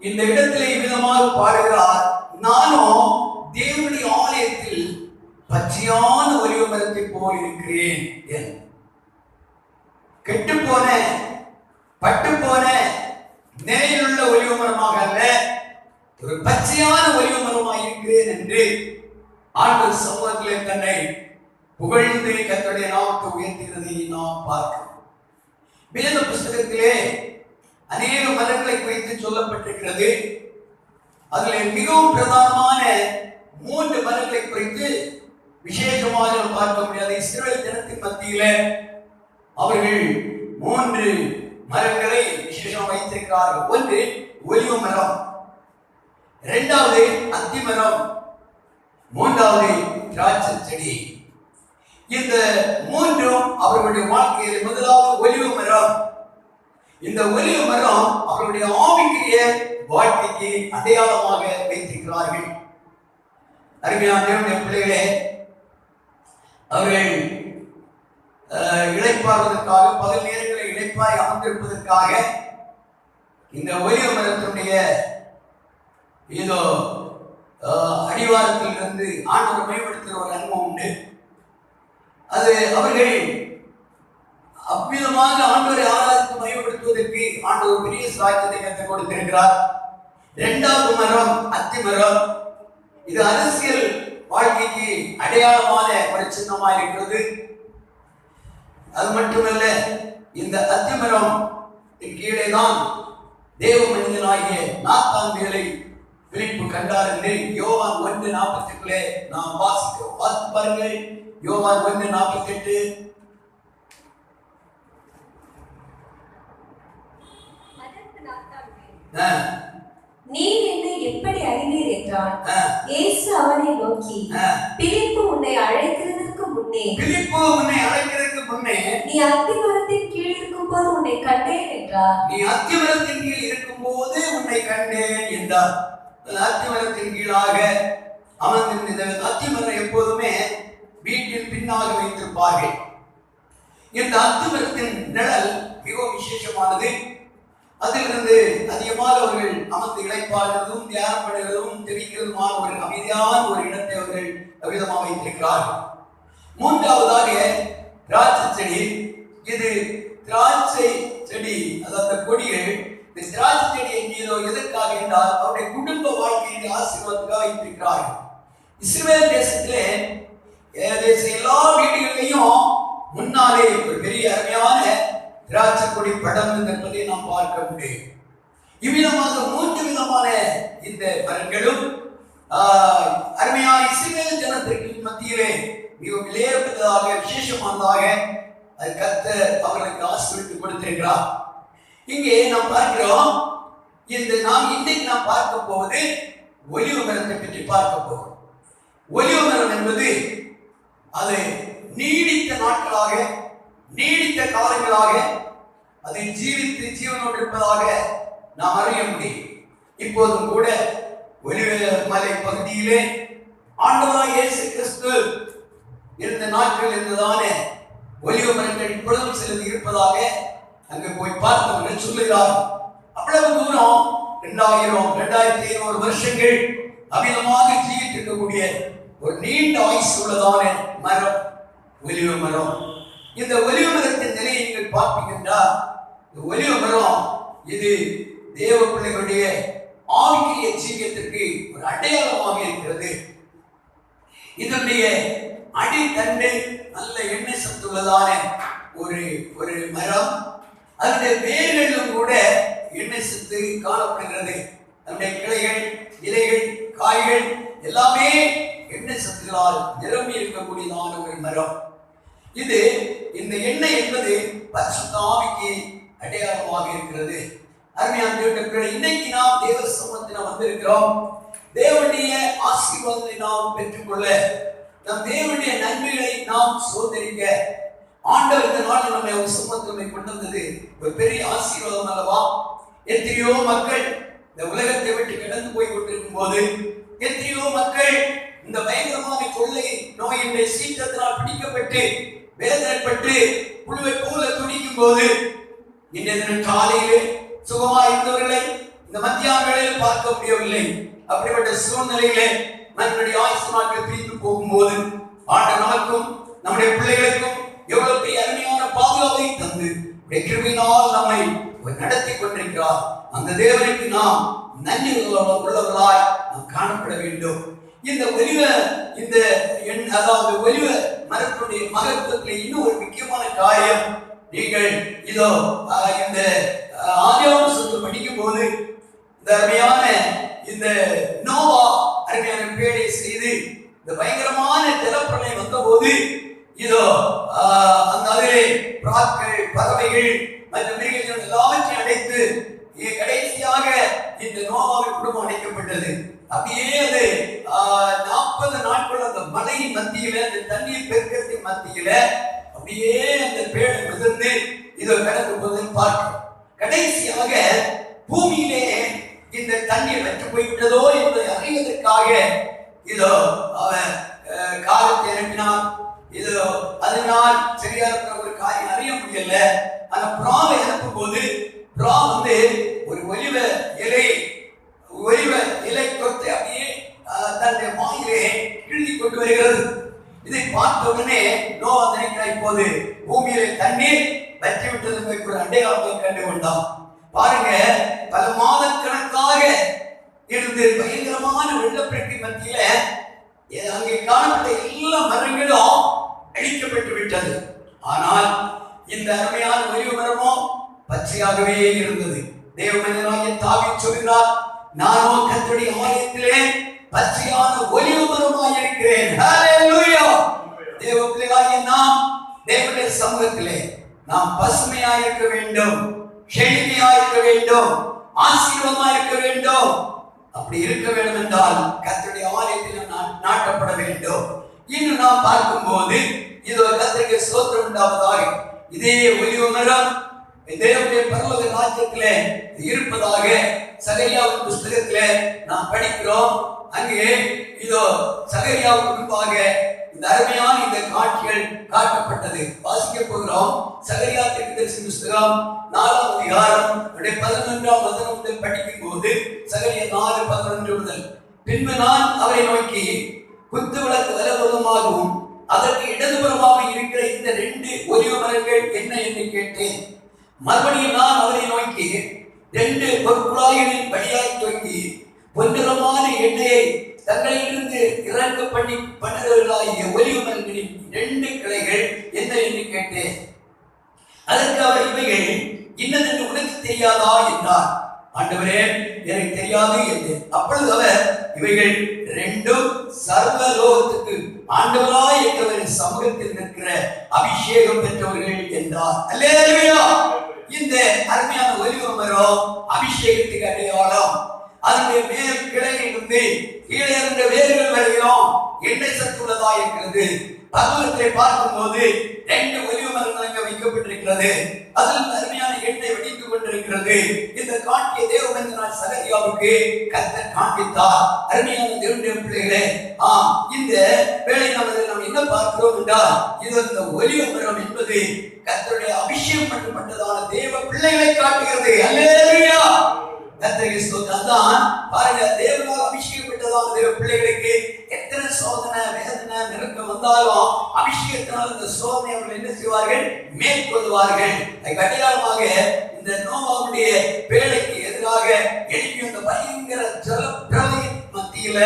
இந்த இடத்திலே விதமாக பாடுகிறார். நானும் தேவனுடைய ஆலயத்தில் பச்சையான ஒலிவ மரத்தை போல் இருக்கிறேன். கெட்டு போன பட்டு போன நிலையிலுள்ள ஒலிவ மரமாக அல்ல, ஒரு பச்சையான ஒலிவ மரமாக இருக்கிறேன் என்று ஆண்டவர் சமூகத்திலே தன்னை புகழ்ந்து கர்த்தருடைய நாமத்தை உயர்த்துகிறதை நாம் பார்க்கிறோம். வேத புஸ்தகத்திலே அநேக மரங்களை குறித்து சொல்லப்பட்டிருக்கிறது. அதில் மிகவும் பிரதானமான மூன்று மரங்களை குறித்து விசேஷமாக பார்க்க முடியாது. இஸ்ரவேல் ஜனத்தின் மத்தியில அவர்கள் மூன்று மரங்களை விசேஷம் வைத்திருக்கிறார்கள். ஒன்று ஒலிவ மரம், இரண்டாவது அத்தி மரம், மூன்றாவது திராட்சை செடி. இந்த மூன்றும் அவர்களுடைய வாழ்க்கையில் முதலாவது ஒலிவ மரம். இந்த ஒலிவ மரம் அவர்களுடைய ஆவிக்குரிய வாழ்க்கைக்கு அடையாளமாக வைத்திருக்கிறார்கள். அருமையான தேவனுடைய பிள்ளைகளே, அவர்கள் இளைப்பாறுவதற்காக, பகல் நேரங்களில் இளைப்பாய் அமர்ந்திருப்பதற்காக இந்த ஒலிவ மரத்தினுடைய ஏதோ அடிவாரத்தில் இருந்து ஆண்டவர் மேம்படுத்துகிற ஒரு அனுபவம் உண்டு. அது அவர்கள் அவ்விதமாக ஆண்டவரை ஆராதித்து மையப்படுத்துவதற்கு ஆண்டவர் பெரிய சாட்சியத்தை கற்றுக் கொடுத்திருக்கிறார். இரண்டாவது மரம் அத்தி மரம். இது அரசியல் வாழ்க்கைக்கு அடையாளமான ஒரு சின்னமாக இருக்கிறது. அது மட்டுமல்ல, இந்த அத்தி மரம் கீழே தான் தேவ மனிதனாகிய நாத்தான்வேலை பிலிப்பு கண்டார் என்று யோவான் 1:48 நாம் வாசிக்கிறோம். வாசித்து பாருங்கள். யோவான் 1:48. நீர் என்னை எப்படி அறிவீர் என்றான். இயேசு அவனை நோக்கி, பிலிப்பு உன்னை அழைக்கிறதற்கு முன்னே நீ அத்திமரத்தின் கீழ் இருக்கும்போது உன்னை கண்டேன் என்றார். நீ அத்திமரத்தின் கீழ் இருக்கும்போது உன்னை கண்டேன் என்றார். அத்திமரத்தின் கீழாக அமர்ந்திருந்த அத்திமரம் எப்போதுமே வீட்டின் பின்னாக வைத்திருப்பார்கள். இந்த அத்திமரத்தின் நிழல் மிகவும் விசேஷமானது. அதிலிருந்து அதிகமாக அவர்கள் அமர்ந்து இளைப்பாறுவதும் தியானம் பண்ணுவதும் தெரிவிக்கிறதுமான ஒரு அமைதியான ஒரு இடத்தை அவர்கள் அவ்விதமாக வைத்திருக்கிறார்கள். மூன்றாவதாக திராட்சை செடி. இது திராட்சை செடி, அதாவது கொடிகள். இந்த திராட்சை செடியை மீதோ எதற்காக என்றால் அவருடைய குடும்ப வாழ்க்கையை ஆசீர்வாதத்துக்காக வைத்திருக்கிறார்கள். இஸ்ரவேல் தேசத்திலே எல்லா வீடுகளிலையும் முன்னாலே ஒரு பெரிய அருமையான திராட்சை கொடி படம் என்பதை நாம் பார்க்க முடியும். இவ்விதமாக மூன்று விதமான இந்த மரங்களும் அருமையான இஸ்ரவேல் ஜனத்திற்கு மத்தியிலே மிகவும் விலையேறப்பட்டதாக விசேஷமானதாக அது கர்த்தர் அவர்களுக்கு ஆசீர்வதித்து கொடுத்திருக்கிறார். இங்கே நாம் பார்க்கிறோம். நாம் இன்றைக்கு நாம் பார்க்க போவது ஒலிவ மரத்தை பற்றி பார்க்க போகிறோம். ஒலிவ மரம் என்பது அது நீடித்த நாட்களாக, நீடித்த காலங்களாக அதை ஜீவித்து ஜீவனோடு இருப்பதாக நாம் அறிய முடியும். இப்போதும் கூட ஒலிவ மலை பகுதியிலே ஆண்டவராகிய இயேசு கிறிஸ்து இருந்த நாட்கள் இருந்ததானே ஒலிவ மரங்கள் இப்பொழுதும் சிலது இருப்பதாக அங்கு போய் பார்த்தவர்கள் சொல்லுகிறார். அவ்வளவு தூரம் 2500 வருஷங்கள் அமிதமாக ஜீவித்திருக்கக்கூடிய ஒரு நீண்ட ஆயுசு உள்ளதான மரம் ஒலிவ மரம். இந்த ஒலிவ மரத்தின் நிலையை நீங்கள் பார்ப்பீங்கன்னா, இந்த ஒலிவ மரம் இது தேவ பிள்ளைகளுடைய ஆவிக்குரிய ஜீவியத்திற்கு ஒரு அடையாளமாக இருக்கிறது. இதனுடைய அடித்தண்டு நல்ல எண்ணெய் சத்துள்ளதான ஒரு மரம். அதனுடைய வேர்களும் கூட எண்ணெய் சத்து காணப்படுகிறது. அதனுடைய கிளைகள், இலைகள், காய்கள் எல்லாமே எண்ணெய் சத்துகளால் நிரம்பி இருக்கக்கூடியதான ஒரு மரம். இந்த எண்ணெய் என்பது பரிசுத்த ஆவிக்கு அடையாளமாக இருக்கிறது. அருமையான தேவனுடைய இன்னைக்கு நாம் தேவ சமூகத்தில் வந்திருக்கிறோம். தேவனுடைய ஆசீர்வாதத்தை நாம் பெற்றுக்கொள்ள, நம் தேவனுடைய நன்மைகளை நாம் சோதரிக்க ஆண்டவர் இந்த நாளில் நம்மை ஒரு சமூகத்தை கொண்டு வந்தது ஒரு பெரிய ஆசீர்வாதம் அல்லவா? எத்தனையோ மக்கள் இந்த உலகத்தை விட்டு கடந்து போய் கொண்டிருக்கும் போது, எத்தனையோ மக்கள் இந்த பயங்கரமான கொள்ளை நோயினுடைய சீற்றத்தினால் பிடிக்கப்பட்டு வேதனைப்பட்டு புழுவை போல துடிக்கும் போது, இன்றைய தினம் காலையிலே சுகமாக இருந்தவர்களை இந்த மத்தியான வேளையில் பார்க்க முடியவில்லை. அப்படிப்பட்ட சூழ்நிலையிலே நம்முடைய ஆயுசு நாட்கள் பிரிந்து போகும்போது ஆண்ட நமக்கும் நம்முடைய பிள்ளைகளுக்கும் எவ்வளவு பெரிய அருமையான பாதுகாப்பை தந்து கிருபையினால் நம்மை நடத்தி கொண்டிருக்கிறார். அந்த தேவனுக்கு நாம் நன்றி உள்ளவர்களாய் நாம் காணப்பட வேண்டும். இந்த ஒலிவ ஒலிவ மரத்துடைய மகத்துவத்தில் இன்னும் ஒரு முக்கியமான காரியம், நீங்கள் இதோ இந்த ஆதியாகமத்தை படிக்கும் போது இந்த அருமையான இந்த நோவா அருமையான பேழை செய்து அது 40 நாட்கள் அந்த மலையின் மத்தியில, அந்த தண்ணீர் பெருக்கத்தின் மத்தியில அப்படியே அந்த பேழை மிதந்து இதோ கடந்து போவதை பார்க்கிறோம். கடைசியாக பூமியிலே இந்த தண்ணீர் வெற்று போய்விட்டதோ என்பதை அறிவதற்காக இதோ அவர் காலத்தை அனுப்பினார். இதோ அதனால் சரியா இருக்கிற ஒரு காரியம் அறிய முடியல. அந்த புறாவை அனுப்பும் போது புறா ஒரு ஒலிவ இலை கொத்தை அப்படியே தன்னுடைய வாயிலே கிள்ளி கொண்டு வருகிறது. இதை பார்த்த உடனே நோவா நினைக்கிறார், இப்போது பூமியிலே தண்ணீர் வற்றி விட்டது என்பதற்கு ஒரு அடையாளத்தை கண்டு கொண்டான். பாருங்க, பல மாத கணக்காக இருந்து பயங்கரமான வெள்ளப்பெருக்கு மத்தியில அங்கே காணப்பட்ட எல்லா மரங்களும் அழிக்கப்பட்டு விட்டது. ஆனால் இந்த அருமையான ஒலிவ மரமோ பச்சையாகவே இருந்தது. தேவமனிதனாகிய தாவீது சொல்கிறார், நானோ கர்த்தருடைய ஆலயத்திலே பச்சையான ஒலிவ மரமாய் இருக்கிறேன். ஹல்லேலூயா! தேவ பிள்ளைகளாகிய நாம் தேவனுடைய சமூகத்திலே நாம் பசுமையாக இருக்க வேண்டும், செழிமையாக இருக்க வேண்டும், ஆசீர்வாதமாக இருக்க வேண்டும். அப்படி இருக்க வேண்டும் என்றால் கர்த்தருடைய ஆலயத்தில் நாட்டப்பட வேண்டும். இன்னும் நாம் பார்க்கும்போது இதோ கர்த்தருக்கு ஸ்தோத்திரம் உண்டாவதாக. இதே ஒலிவ மரம் தேவனுடைய பரலோக ராஜ்யத்திலே இருப்பதாக சகரியாவின் புஸ்தகத்திலே நாம் படிக்கிறோம். அங்கே இதோ சகரியாவுக்கு முன்பாக இந்த அருமையான இந்த காட்சிகள் காட்டப்பட்டது. வாசிக்க போகிறோம். சகரியா தீர்க்கதரிசி புஸ்தகம் 4ஆம் அதிகாரம் 11ஆம் வசனம் முதல் படிக்கும் போது சகரியா 4:11 முதல், பின்பு நான் அவரை நோக்கி, குத்து விளக்கு வலதுபுறமாகவும் அதற்கு இடதுபுறமாக இருக்கிற இந்த 2 ஒலிவ மரங்கள் என்ன என்று கேட்டேன். மறுபடியும் நான் அவரை நோக்கி, 2 பொற்குழாய்களின் வழியாய் தொங்கி பொன்னிறமான எண்ணெயை தங்களிலிருந்து இறக்க பண்ணி பண்ணுகிறவர்களாகிய ஒலிவ மரங்களின் 2 கிளைகள் என்ன என்று கேட்டேன். அதற்கு அவர், இவைகள் இன்னதென்று உனக்கு தெரியாதா என்றார். ஆண்டவரே, எனக்கு தெரியாது என்றேன். அப்பொழுது அவர், இவைகள் 2ம் சர்வலோகத்துக்கு ஆண்டவராய் இருக்கிறவரின் சமூகத்தில் நிற்கிற அபிஷேகம் பெற்றவர்கள் என்றார். அல்லேலூயா! இந்த அருமையான ஒலிவ மரம் அபிஷேகத்துக்கு அடையாளம். அதனுடைய மேல் கிளையிலிருந்து கீழே இருந்த வேர்கள் வரையும் எண்ணெய் சத்துள்ளதா இருக்கிறது. பர்வதத்தை பார்க்கும் போது 2 ஒலிவ மரங்கள் அங்கே வைக்கப்பட்டிருக்கிறது. அதில் அருமையான எண்ணெய் வடிந்து கொண்டிருக்கிறது. இந்த காட்சியை தேவமனிதனாகிய சகரியாவுக்கு கர்த்தர் காண்பித்தார். அருமையான தேவனுடைய பிள்ளைகளே, இந்த வேளை நாம் என்ன பார்க்கிறோம் என்றால், இது இந்த ஒலிவ மரம் என்பது கர்த்தருடைய அபிஷேகம் பண்ணப்பட்டதான தேவ பிள்ளைகளை காட்டுகிறது. அல்லேலூயா! கர்த்தருக்கு ஸ்தோத்திரம். அதான் பாருங்க, தேவனால் அபிஷேகப்பட்டதான தேவ பிள்ளைகளுக்கு எத்தனை சோதனை வேதனை நெருக்கம் வந்தாலும் அபிஷேகத்தினால் இந்த சோதனை அவர்கள் என்ன செய்வார்கள்? மேற்கொள்வார்கள். அடையாளமாக இந்த நோவாவுடைய பேழைக்கு எதிராக எழுப்பிய அந்த பயங்கர ஜலப்பிரளயத்தின் மத்தியில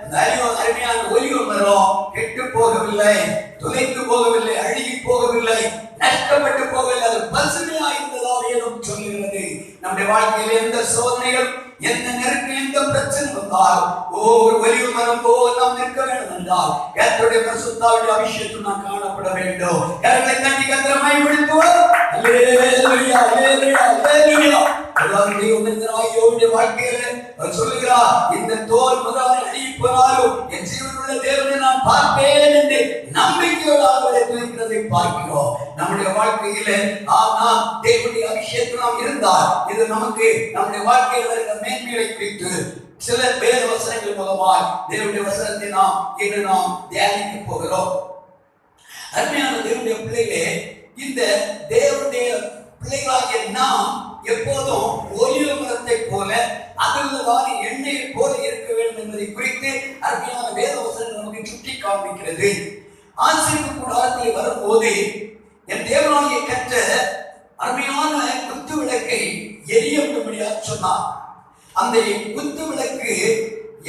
அந்த அருமையான ஒலிவ மரம் கெட்டு போகவில்லை, துளைத்து போகவில்லை, அழுகி போகவில்லை, நஷ்டப்பட்டு போகவில்லை. அது பசுமையாக இருந்ததாக வேதம் சொல்லுகிறது. நம்முடைய வாழ்க்கையில் எந்த சோதனைகள், எந்த நெருக்கம், எந்த பிரச்சனை வந்தால் ஒரு ஒலிவ மரம் போல் நாம் நிற்க வேண்டும் என்றால் கர்த்தருடைய பரிசுத்தாவின் அபிஷேகத்தில் நாம் காணப்பட வேண்டும். கரங்களை தட்டி கர்த்தரை மகிமைப்படுத்துவோம். அல்லேலூயா, அல்லேலூயா, அல்லேலூயா. தேவனுடைய வாழ்க்கையில அவர் சொல்லுகிறார், இந்த தோல் முதலாக அழுகி போனாலும் என் ஜீவனுள்ள தேவனை நான் பார்ப்பேன் என்று நம்பிக்கையோடு அவரை துதிக்கிறதை பார்க்கிறோம். நம்முடைய வாழ்க்கையில நாம் தேவனுடைய அபிஷேகத்தில் நாம் இருந்தால் இது நமக்கு நம்முடைய வாழ்க்கையில் வருகிற மேன்மைகளை குறித்து சில வேத வசனங்கள் மூலமாய் தேவனுடைய வசனத்தை இன்று நாம் தியானிக்க போகிறோம். அருமையான தேவனுடைய பிள்ளைகளே, இந்த தேவனுடைய பிள்ளைகளாகிய நாம் எப்போதும் ஒலிவ மரத்தை போல அதிர்ந்ததான எண்ணெயை போல இருக்க வேண்டும் என்பதை குறித்து அருமையான வேத வசனம் நமக்கு சுட்டி காண்பிக்கிறது. ஆசீர்வாத கூடாரத்தில் வரும்போது என் தேவனாகிய கர்த்தர் அருமையான குத்து விளக்கை எரிய விடும்படியாக சொன்னார். அந்த குத்து விளக்கு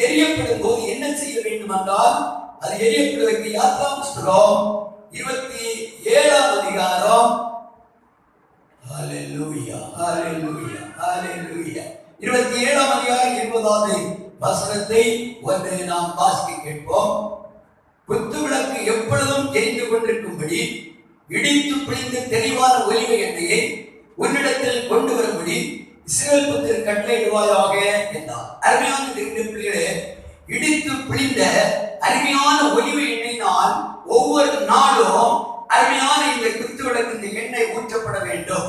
எரியப்படும் போது என்ன செய்ய வேண்டும் என்றால், அது எரியப்படுவதற்கு யாத்ரா புஸ்தகம் 27ஆம் அதிகாரம், ஹல்லேலூயா, ஹல்லேலூயா, ஹல்லேலூயா, 27ஆம் அதிகாரம் 20வது வசனத்தை ஒன்றை நாம் வாசிக்க கேட்போம். குத்து விளக்கு எப்பொழுதும் எரிந்து கொண்டிருக்கும்படி இடித்து பிழிந்து தெளிவான ஒலிவ எண்ணெயை உன்னிடத்தில் கொண்டு வரும்படி இஸ்ரவேல் புத்திரர் கட்டளையிடுவாயாக என்றார். அருமையான பிள்ளைகளே, இடித்து பிழிந்த அருமையான ஒலிவு எண்ணெயினால் ஒவ்வொரு நாளும் அருமையான இந்த குத்து விளக்கு இந்த எண்ணெய் ஊற்றப்பட வேண்டும்.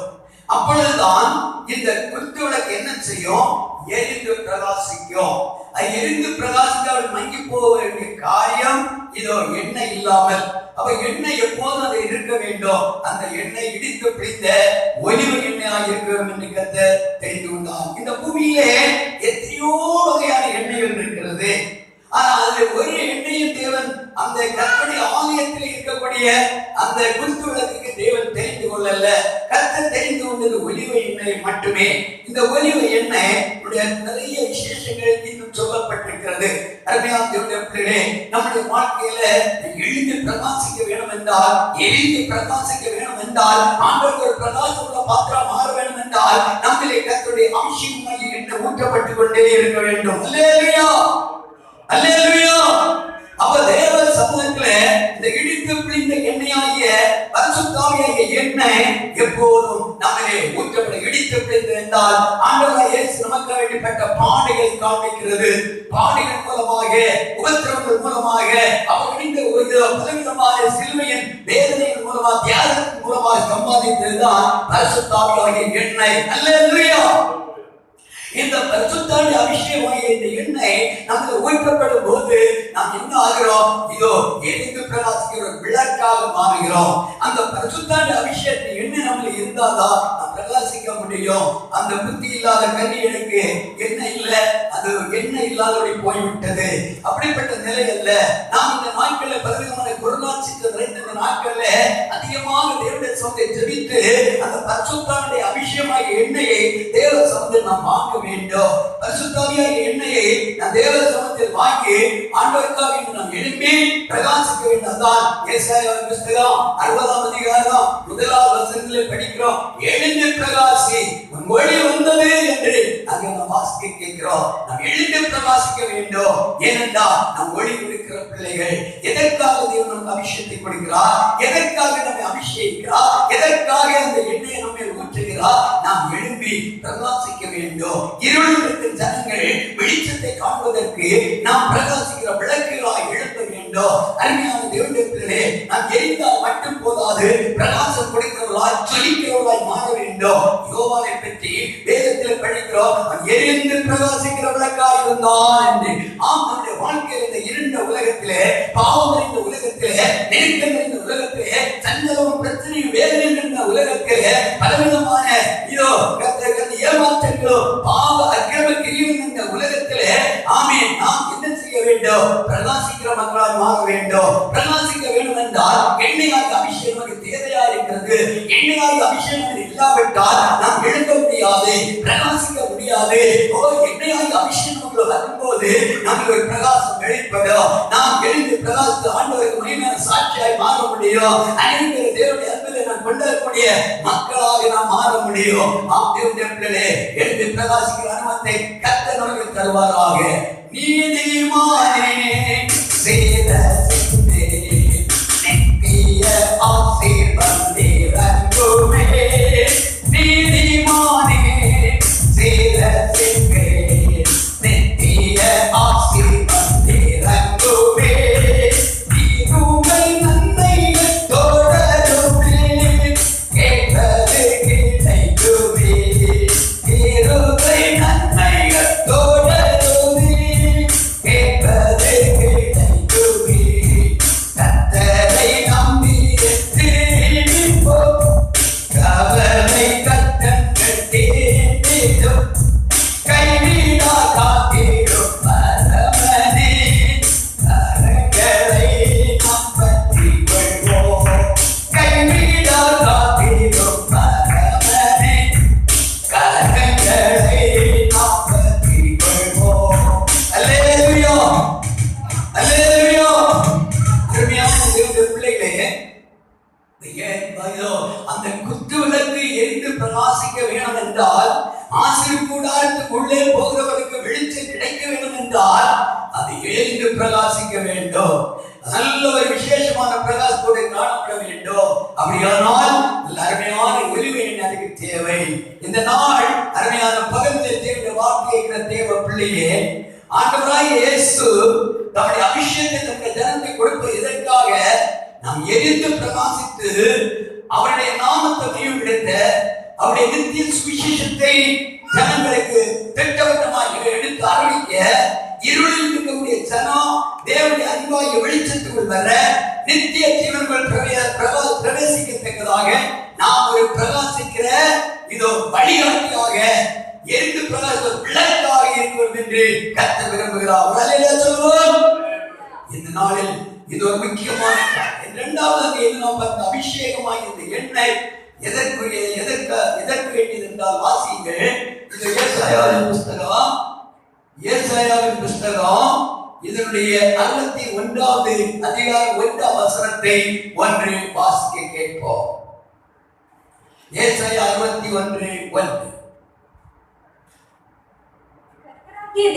அப்பொழுதுதான் இந்த குத்து விளக்கு என்ன செய்யும்? எரிந்து பிரகாசிக்கும். அது எரிந்து பிரகாசிக்காமல் மங்கி போக வேண்டிய காரியம் இதோ எண்ணெய் இல்லாமல். அப்ப எண்ணெய் எப்போதும் அது இருக்க வேண்டும். அந்த எண்ணெய் இடித்து பிடித்த ஒலிவு எண்ணெயாக இருக்க வேண்டும் என்று கர்த்தர் தெரிந்து கொண்டார். இந்த பூமியிலே எத்தனையோ வகையான எண்ணெய்கள் இருக்கிறது. ஆனா அதுல ஒரு எண்ணெயும் தேவன் அந்த கர்த்தருடைய ஆலயத்தில் இருக்கக்கூடிய அந்த குத்து விளக்குக்கு தேவன் தெரிந்து கொள்ளல. கர்த்தர் தெரிந்து கொண்டது ஒலிவ எண்ணெய் மட்டுமே. இந்த ஒலிவ எண்ணெய் நிறைய விசேஷங்கள் இன்னும் சொல்லப்பட்டிருக்கிறது. அருமையான தேவனுடைய பிள்ளைகளே, நம்முடைய வாழ்க்கையில எழுந்து பிரகாசிக்க வேண்டும் என்றால், எரிந்து பிரகாசிக்க வேண்டும் என்றால், ஆண்டவருக்கு ஒரு பிரகாசமுள்ள பாத்திரம் மாற வேண்டும் என்றால், நம்மிலே கர்த்தருடைய அபிஷேகம் எண்ணெய் ஊற்றப்பட்டுக் கொண்டே இருக்க வேண்டும். அல்லேலூயா, அல்லேலூயா. அப்ப தேவ சமூகத்துல இந்த இடித்து பிழிந்த எண்ணெயாகிய பரிசுத்த ஆவியாகிய எண்ணெய் எப்போதும் நம்மிலே ஊற்றப்பட. இடித்து பிழிந்து என்றால் ஆண்டவராகிய இயேசு நமக்கு வேண்டிப்பட்ட பாடுகளை காண்பிக்கிறது. பாடுகள் மூலமாக, உபத்திரவங்கள் மூலமாக, அவர் இணைந்த பலவிதமான சிலுவையின் வேதனையின் மூலமாக, தியாகத்தின் மூலமாக சம்பாதித்ததுதான் பரிசுத்த ஆவியாகிய எண்ணெய். அல்லேலூயா. இந்த பரிசுத்தாண்டி அபிஷேகமாகிய இந்த எண்ணெய் நமக்கு ஊற்றப்படும் போது நாம் என்ன ஆகிறோம்? இதோ எரிந்து பிரகாசிக்கிற விளக்காக மாறுகிறோம். அந்த பரிசுத்தாண்டி அபிஷேகத்தின் எண்ணெய் நம்மள இருந்தாதான் நாம் பிரகாசிக்க முடியும். அந்த புத்தி இல்லாத கன்னிகளுக்கு எண்ணெய் இல்லை, அது எண்ணெய் இல்லாதபடி போய்விட்டது. அப்படிப்பட்ட நிலை அல்ல. நாம் இந்த நாட்கள்ல பலவிதமான பொருளாட்சிக்கு நிறைந்த இந்த நாட்கள்ல அதிகமாக தேவனுடைய சமூகத்தை ஜெபித்து அந்த பரிசுத்தாண்டி அபிஷேகமாகிய எண்ணெயை தேவ சமூகத்தில் நாம் வாங்க வேண்டும். பரிசுத்தாவியாகிய எண்ணெயை நாம் தேவ சமூகத்தில் வாங்கி ஆண்டவருக்காக நாம் எழுப்பி பிரகாசிக்க வேண்டும். தான் ஏசாயாவின் புத்தகம் 60ஆம் அதிகாரம் 1வது வசனத்திலே படிக்கிறோம். எழுந்து பிரகாசி, உன் ஒளி வந்தது என்று அங்கே நாம் வாசிக்க கேட்கிறோம். நாம் எழுந்து பிரகாசிக்க வேண்டும். ஏனென்றால் நாம் ஒளி கொடுக்கிற பிள்ளைகள். எதற்காக தேவன் நமக்கு அபிஷேகத்தை கொடுக்கிறார்? எதற்காக நம்மை அபிஷேகிக்கிறார்? எதற்காக அந்த எண்ணெயை நம்மை ஊற்றுகிறார்? நாம் எழும்பி பிரகாசிக்க வேண்டும். இருளில் இருக்கிற ஜனங்கள் வெளிச்சத்தை காண்பதற்கு நாம் பிரகாசிக்கிற விளக்குகளாய் எழுப்ப வேண்டும். அருமையான தேவனுடைய பிள்ளைகளே, நாம் எரிந்தால் மட்டும் போதாது, பிரகாசம் கொடுக்கிறவர்களாய், ஜொலிக்கிறவர்களாய் மாற வேண்டும். யோவானை பற்றி வேதத்தில் படிக்கிறோம். எரிந்து பிரகாசிக்கிற விளக்காய் இருந்தான் என்று. ஆம், நம்முடைய வாழ்க்கையில் இந்த இருண்ட உலகத்திலே, பாவம் நிறைந்த உலகத்திலே, நெருக்கம் நிறைந்த உலகத்திலே, சஞ்சலமும் பிரச்சனையும் வேதனை நிறைந்த உலகத்திலே, பலவிதமான இதோ ஏமாற்றங்களும் பாவ அக்கிரம கிரியும் இந்த உலகத்திலே, ஆமென், நாம் என்ன செய்ய வேண்டும்? பிரகாசிக்கிற மக்களால் மாற வேண்டும். பிரகாசிக்க வேண்டும் என்றால் எண்ணெயாக அபிஷேகம் நமக்கு தேவையா இருக்கிறது. எண்ணெயாக அபிஷேகம் இல்லாவிட்டால் நாம் எழுத முடியாது, பிரகாசிக்க முடியாது. எண்ணெயாக அபிஷேகம் வரும்போது நமக்கு ஒரு பிரகாசம் வெளிப்படும். நாம் எழுந்து பிரகாசித்து ஆண்டவருக்கு மகிமையான சாட்சியாய் மாற முடியும். அனைவரும் தேவனுடைய அன்பிலே நாம் கொண்டாடக்கூடிய மக்களாக நாம் மாற முடியும். ஆம், தேவனுடைய பிள்ளைகளே, எழுந்து பிரகாசிக்கிற அனுபவத்தை கர்த்தர் நமக்கு தருவாராக. நீதிமானே சேத சிந்தே நித்திய ஆசீர்வாதே வங்குமே. நீதிமானே சேத சிந்தே நித்திய ஆசீர்வாதே வங்குமே. நீருமை நன்மைகள் தொடருமே, கேட்பது கிடைக்குமே. நீருமை நன்மைகள் தொடருமே, கேட்பது கிடைக்குமே. கர்த்தரை நம்பி திரும்போ, கவலை கட்டங்கள் தேடிடும், கைவிடா காத்திடும் பரமனே. கரங்களை நாம் பற்றிக் கொள்வோம், கைவிடா காத்திடும் பரமனே. கரங்களை நாம் பற்றிக் கொள்வோம். அல்லேலூயா, அல்லேலூயா. அருமையான தேவனுடைய பிள்ளைகளே, அந்த குத்து விளக்கு எரிந்து பிரகாசிக்க வேண்டும் என்றால், ஆசீர் கூடாரத்துக்குள்ளே போகிறவருக்கு வெளிச்சம் கிடைக்க வேண்டும் என்றால் அது எரிந்து பிரகாசிக்க வேண்டும். நல்ல ஒரு விசேஷமான பிரகாசத்தோடு காணப்பட வேண்டும். அப்படியானால் அருமையான ஒளிவு எனக்கு தேவை. இந்த நாள் அருமையான பகலிலே தேவனுடைய வார்த்தையை தேவ பிள்ளையே, ஆண்டவராகிய இயேசு தம்முடைய அபிஷேகத்தை தம்முடைய ஜனத்தை கொடுப்பது எதற்காக? நாம் எரிந்து பிரகாசித்து அவருடைய நாமத்தை மையப்படுத்த அவருடைய நித்திய சுவிசேஷத்தை ஜனங்களுக்கு திட்டவட்டமாக எடுத்து அறிவிக்க, இருளில் இருக்கக்கூடிய ஜனம் தேவனுடைய அறிவாகிய வெளிச்சத்துக்குள் வர, நித்திய ஜீவன்கள் பிரவேசிக்கத்தக்கதாக நாம் ஒரு பிரகாசிக்கிற இதோ வழிகாட்டியாக எரிந்து பிரகாச விளக்காக இருக்கிறோம் என்று கர்த்தர் விரும்புகிறார். சொல்லுவோம். இந்த நாளில் இது ஒரு முக்கியமான இரண்டாவது நாம் பார்த்த அபிஷேகமாக இந்த எண்ணெய் எதற்கு வேண்டியது என்றால் வாசியுங்கள். இது ஏசாயாவின் புஸ்தகம் இதனுடைய 61வது அதிகாரம் 1ஆம் வசனத்தை ஒன்று வாசிக்க கேட்போம். ஏசாயா 61:1.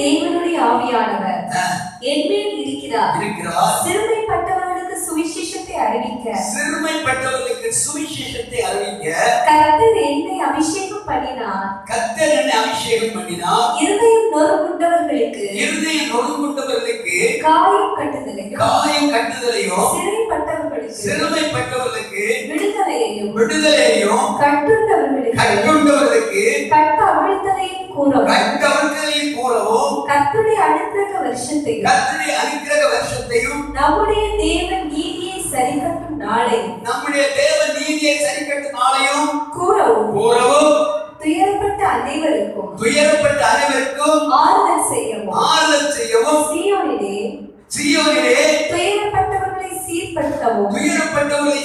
தேவனுடைய ஆவியானவர் என்மேல் இருக்கிறார். சிறுமைப்பட்டவர்களுக்கு சுவிசேஷத்தை அறிவிக்க கர்த்தர் என்னை அபிஷேகம் பண்ணினார். இருதயம் நொறுங்குண்டவர்களுக்கு காயம் கட்டுதலையும் சிறுமைப்பட்டவர்களுக்கு விடுதலையையும் கட்டுண்டவர்களுக்கு கட்ட அவிழ்த்தலையும் கூறவும் கர்த்தருடைய அனுக்கிரக வருஷத்தையும் நம்முடைய தேவன் நீதியை சரிக்கட்டும் நாளையும் கூறவும் துயரப்பட்ட அனைவருக்கும் ஆறுதல் செய்யவும் சீயோனிலே துயரப்பட்டவர்களை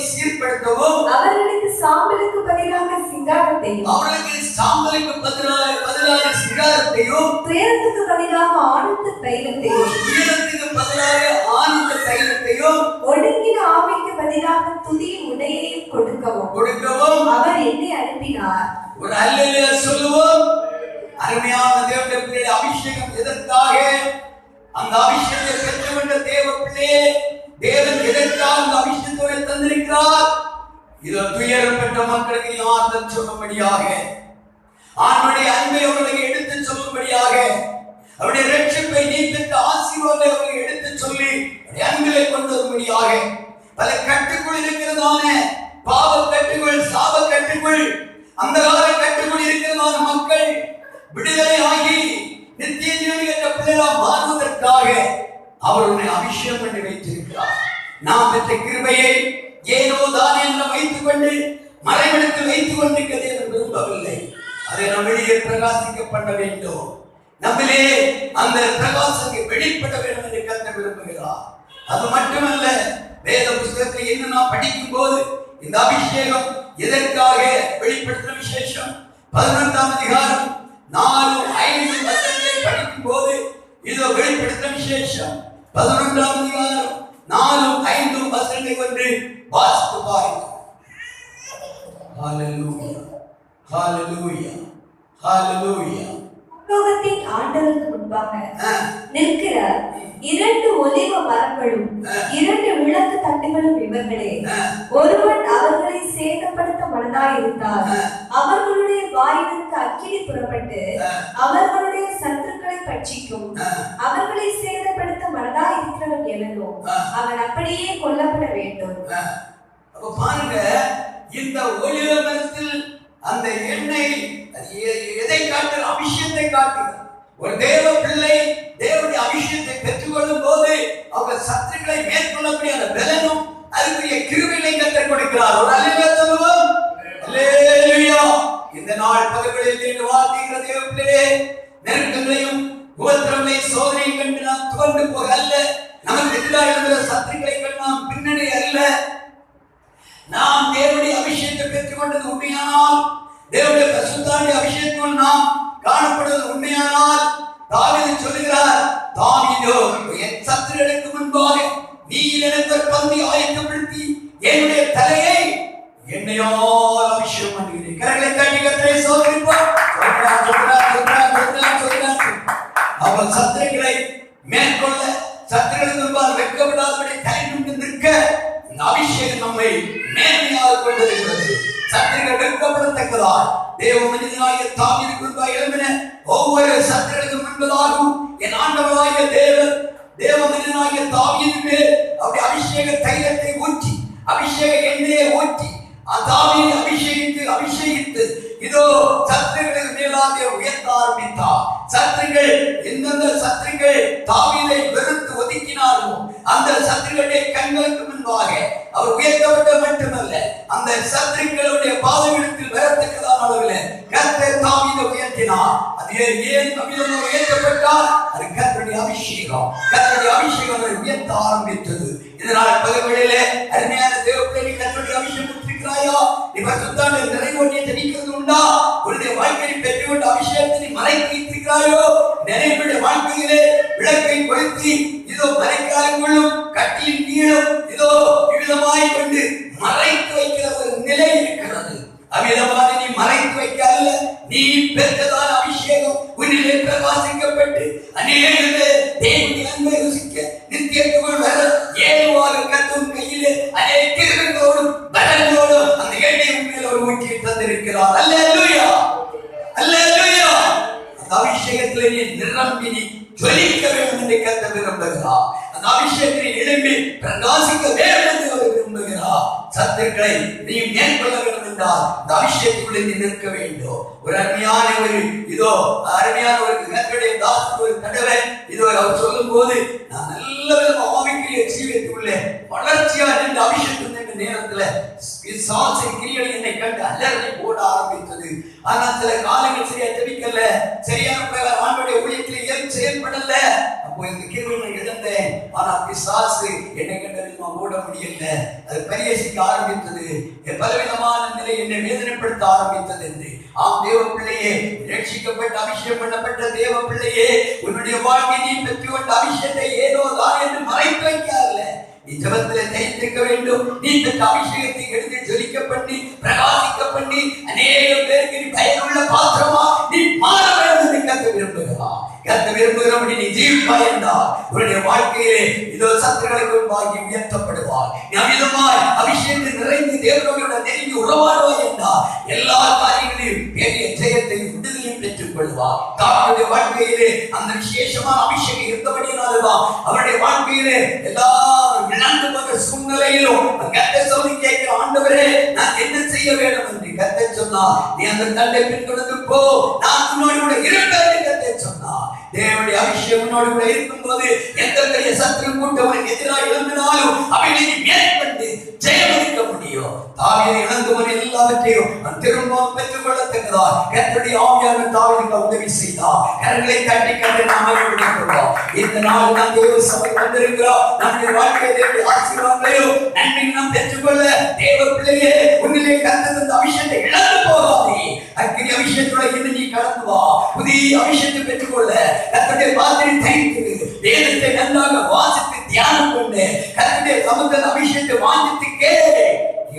சீர்படுத்தவும் அவர்களுக்கு சாம்பலுக்கு பதிலாக சிங்காரத்தையும் துயரத்துக்கு பதிலாக ஆனந்த தைலத்தையும் ஒடுங்கின ஆவிக்கு பதிலாக துதியின் உடையையும் கொடுக்கவும் அவர் என்னை அனுப்பினார். ஒரு அல்லேலூயா சொல்லுவோம். அருமையான தேவனுடைய பிள்ளையே, அபிஷேகம் எதற்காக? அந்த அபிஷேகத்தை பெற்றுக்கொண்ட தேவ பிள்ளையே, தேவன் எதற்காக அந்த அபிஷேகத்தை தந்திருக்கிறார்? இது துயரப்பட்ட மக்களுக்கு ஆறுதல் சொல்லும்படியாக, ஆண்டவருடைய அன்பை அவர்களுக்கு எடுத்து சொல்லும்படியாக, அவருடைய ரட்சிப்பை நீதித்த ஆசீர்வாதத்தை அவர்களுக்கு எடுத்து சொல்லி அன்பிலை கொண்டு வரும்படியாக, பல கட்டுக்குள் இருக்கிறதான பாவ கட்டுக்குள், சாப கட்டுக்குள், அந்த கால கட்டுக்குள் இருக்கிறதான மக்கள் விடுதலை ஆகி நித்திய ஜீவன் என்ற பிள்ளைகளாக மாறுவதற்காக அவர் உன்னை அபிஷேகம் பண்ணி வைத்திருக்கிறார். நாம் பெற்ற கிருபையை ஏனோ தான் என்று வைத்துக் கொண்டு மறைவிடத்தில் வைத்துக் கொண்டிருக்க தேவன் விரும்பவில்லை. அதை நம் வெளியே பிரகாசிக்கப்பட வேண்டும். நம்மிலே அந்த பிரகாசத்தை வெளிப்பட வேண்டும் என்று கர்த்தர் விரும்புகிறார். அது மட்டுமல்ல, வேத புத்தகத்தை என்ன நாம் படிக்கும் போது இந்த அபிஷேகம் எதற்காக வெளிப்படுத்துற விசேஷம் 11ஆம் அதிகாரம் 4-5 வசனங்களை படிக்கும் போது இதோ வெளிப்படுத்துற விசேஷம் 11ஆம் அதிகாரம் 4-5 வசனங்களை ஒன்று வாசித்து பாருங்கள். ஹalleluya ஹalleluya ஹalleluya. லோகத்தின் ஆண்டவருக்கு முன்பாக நிற்கிற 2 ஒலிவ மரங்களும் 2 விளக்கு தட்டுகளும் இவர்களே. ஒருவன் அவர்களை சேதப்படுத்த மனதாயிருந்தால் அவர்களுடைய வாயிலிருந்து அக்கினி புறப்பட்டு அவர்களுடைய சத்துருக்களை பட்சிக்கும். அவர்களை சேதப்படுத்த மனதாயிருக்கிறவன் எவனோ அவன் அப்படியே கொல்லப்பட வேண்டும். அப்ப பாருங்க, இந்த ஒலிவ மரத்தில் அந்த எண்ணெய் எதை காட்டுற? அபிஷேகத்தை காட்டுற. ஒரு தேவ பிள்ளை தேவனுடைய அபிஷேகத்தை பெற்றுக்கொள்ளும் போது அவர் சத்துருக்களை மேற்கொள்ளக்கூடிய அந்த பலனும் அதுக்குரிய கிருபையை கற்றுக் கொடுக்கிறார். ஒரு அல்லேலூயா சொல்லுவோம். அல்லேலூயா. இந்த நாள் பகலில் இருந்து வாழ்த்துகிற தேவ பிள்ளையே, நெருக்கங்களையும் உபத்திரங்களையும் சோதனையும் கண்டு நாம் துவண்டு போக அல்ல, நமக்கு எதிராக இருக்கிற சத்துருக்களை கண்டு நாம் பின்னணி அல்ல. நாம் தேவனுடைய அபிஷேகத்தை பெற்றுக்கொண்டது உண்மையானால், தேவனுடைய பரிசுத்தாவிய அபிஷேகத்தில் நாம் காணப்படுவது உண்மையானால், தாவீது சொல்லுகிறார், தாவீதோ என் சத்துருக்களுக்கு முன்பாக நீ எனக்கு பந்தி ஆயத்தப்படுத்தி என்னுடைய தலையை எண்ணெயால் அபிஷேகம் பண்ணுகிறேன். கரங்களை தட்டி கர்த்தரை ஸ்தோத்திரிப்போம். அவள் சத்துருக்களை மேற்கொள்ள, சத்துருக்களுக்கு முன்பாக வெட்கப்படாதபடி தலை நின்று நிற்க இந்த அபிஷேகம் நம்மை மேன்மையாக கொண்டிருக்கிறது. சத்துருக்கள் வெட்கப்படத்தக்கதாய் தேவ மனிதனாகிய தாவீதுக்கு முன்பாக எழும்பின ஒவ்வொரு சத்துருக்களுக்கு முன்பதாகவும் என் ஆண்டவராகிய மனிதனாகிய தாவீது மேல் அவருடைய அபிஷேக தைலத்தை ஊற்றி அபிஷேக எண்ணெயை ஊற்றி தாவீதை அபிஷேகித்து இதோ சத்துருக்களுக்கு மேலாக உயர்த்த ஆரம்பித்தார். சத்துருக்கள் எந்தெந்த சத்துருக்கள் தாவீதை வெறுத்து ஒதுக்கினார்களோ அந்த சத்துருக்களுடைய கண்களுக்கு முன்பாக அவர் உயர்த்தப்பட்ட மட்டுமல்ல, அந்த சத்துருக்களுடைய பாதவிடத்தில் வரத்தக்கதான அளவில் கர்த்தர் தாவீதை உயர்த்தினார். அது ஏன் அவ்விதமாக உயர்த்தப்பட்டார்? அது கர்த்தருடைய அபிஷேகம். கர்த்தருடைய அபிஷேகம் அவரை உயர்த்த ஆரம்பித்தது. இதனால் பகவலிலே அருமையான தேவப்பிள்ளை கர்த்தருடைய அபிஷேகம் இருக்கிறாயா? நீ பரிசுத்தான நிறைவேற்றிய ஜெபிக்கிறது உண்டா? உன்னுடைய வாழ்க்கையை பெற்றுக்கொண்ட அபிஷேகத்தை மறைத்து வைத்திருக்கிறாயோ? நிறைவேற்ற வாழ்க்கையிலே விளக்கை கொளுத்தி இதோ மறைக்காலங்களும் கட்டியின் கீழும் இதோ விவிதமாய் கொண்டு மறைத்து வைக்கிற ஒரு நிலை இருக்கிறது. அவ்விதமாக நீ மறைத்து வைக்க அல்ல, நீ பெற்றதான அபிஷேகம் உன்னிலே பிரகாசிக்கப்பட்டு அநேகமே தேவனுடைய அன்பை ருசிக்க நித்தியத்துக்குள் வர ஏதுவாக கத்தும் கையிலே அநேக கிருபைகளோடும் பலங்களோடும் அந்த எண்ணெய் உண்மையில் ஒரு ஊற்றி தந்திருக்கிறார். அல்லேலூயா, அல்லேலூயா. அந்த அபிஷேகத்திலே நீ நிரம்பி நீ ஜொலிக்க வேண்டும் என்று கர்த்தர் விரும்புகிறார். அந்த அபிஷேகத்தை எழும்பி பிரகாசிக்க வேண்டும் என்று அவர் விரும்புகிறார். சத்துருக்களை நீ மேற்கொள்ள வேண்டும் என்றால் இந்த அபிஷேகத்துக்குள்ளே நீ நிற்க வேண்டும். ஒரு அருமையான ஒரு கர்த்தருடைய தாசன் ஒரு தடவை இதோ அவர் சொல்லும் போது நான் நல்ல விதமாக ஆவிக்குரிய ஜீவியத்துக்குள்ளே வளர்ச்சியா நின்று அபிஷேகம் நேரத்துல பிசாசின் கிரியைகள் என்னை கண்டு அலறி ஓட ஆரம்பித்தது. ஆனா சில காலங்கள் சரியா ஜெபிக்கல, சரியான பிரகாரம் ஆண்டவருடைய ஊழியத்திலே செயல்படல. அப்போ இந்த கிரியைகளை இழந்தேன். ஆனா பிசாசு என்னை கண்டு ஓட முடியல. அது பரிகசிக்க ஆரம்பித்தது. பலவிதமான நிலை என்னை வேதனைப்படுத்த ஆரம்பித்தது என்று. ஆம் தேவ பிள்ளையே, ரட்சிக்கப்பட்ட அபிஷேகம் பண்ணப்பட்ட தேவ பிள்ளையே, உன்னுடைய வாழ்க்கை நீ பெற்றுக்கொண்ட அபிஷேகத்தை ஏதோ தான் என்று மறைத்து வைக்காதல்ல. நீ ஜபத்திலே தைத்திருக்க வேண்டும். நீ பெற்ற அபிஷேகத்தை எடுத்து ஜொலிக்க பண்ணி பிரகாசிக்க பண்ணி அநேகம் பேருக்கு நீ பயனுள்ள பாத்திரமா நீ மாற வேண்டும் என்று கர்த்தர் விரும்புகிறார். கர்த்தர் விரும்புகிறபடி நீ ஜீவிப்பாய் என்றால் உன்னுடைய வாழ்க்கையிலே இதோ சத்துருக்களை முன்பாகி உயர்த்தப்படுவார். நீ அமிதமாய் அபிஷேகத்தில் நிறைந்து தேவனோடு நெருங்கி உறவாடுவாய் என்றால் எல்லா காரியங்களையும் பெரிய ஜெயத்தையும் விடுதலையும் பெற்றுக் கொள்வார். தாவீதுடைய வாழ்க்கையிலே அந்த விசேஷமான அபிஷேகம் இருந்தபடியினால்தான் அவருடைய வாழ்க்கையிலே எல்லா இழந்து போன சூழ்நிலையிலும் கர்த்தர் சொல்லி கேட்கிற ஆண்டவரே நான் என்ன செய்ய வேண்டும் என்று கர்த்தர் சொன்னார். நீ அந்த தண்டை பின்தொடர்ந்து போ, நான் உன்னோடு கூட இருப்பேன் என்று கர்த்தர் சொன்னார். தேவனுடைய அபிஷேகம் உன்னோடு கூட இருக்கும்போது எந்த பெரிய சத்துரு கூட்டம் எதிராக எழும்பினாலும் அவைகளை நீ மேற்கொண்டு ஜெயமளிக்க முடியும். தாவீதை இழந்தவன் எல்லாவற்றையும் திரும்பவும் பெற்றுக் கொள்ளத்தக்கதால் கர்த்தருடைய ஆவியானவர் தாவீதுக்கு உதவி செய்தார். கரங்களை தட்டி கண்டு நாம் மகிழ்கிறோம். இந்த நாள் நாம் தேவ சபைக்கு வந்திருக்கிறோம். நம்முடைய வாழ்க்கையை தேவனுடைய ஆசீர்வாதங்களையும் நன்மையும் நாம் பெற்றுக்கொள்ள தேவ பிள்ளையே, உன்னிலே கர்த்தர் தந்த அபிஷேகத்தை இழந்து போகாதே. அக்கினி அபிஷேகத்தோட இன்னும் நீ கடந்து வா. புதிய அபிஷேகத்தை பெற்றுக்கொள்ள கர்த்தருடைய வார்த்தையை தைத்து வேதத்தை நன்றாக வாசித்து தியானம் கொண்டு கர்த்தருடைய சமூகத்தின் அபிஷேகத்தை வாசித்து கேளு.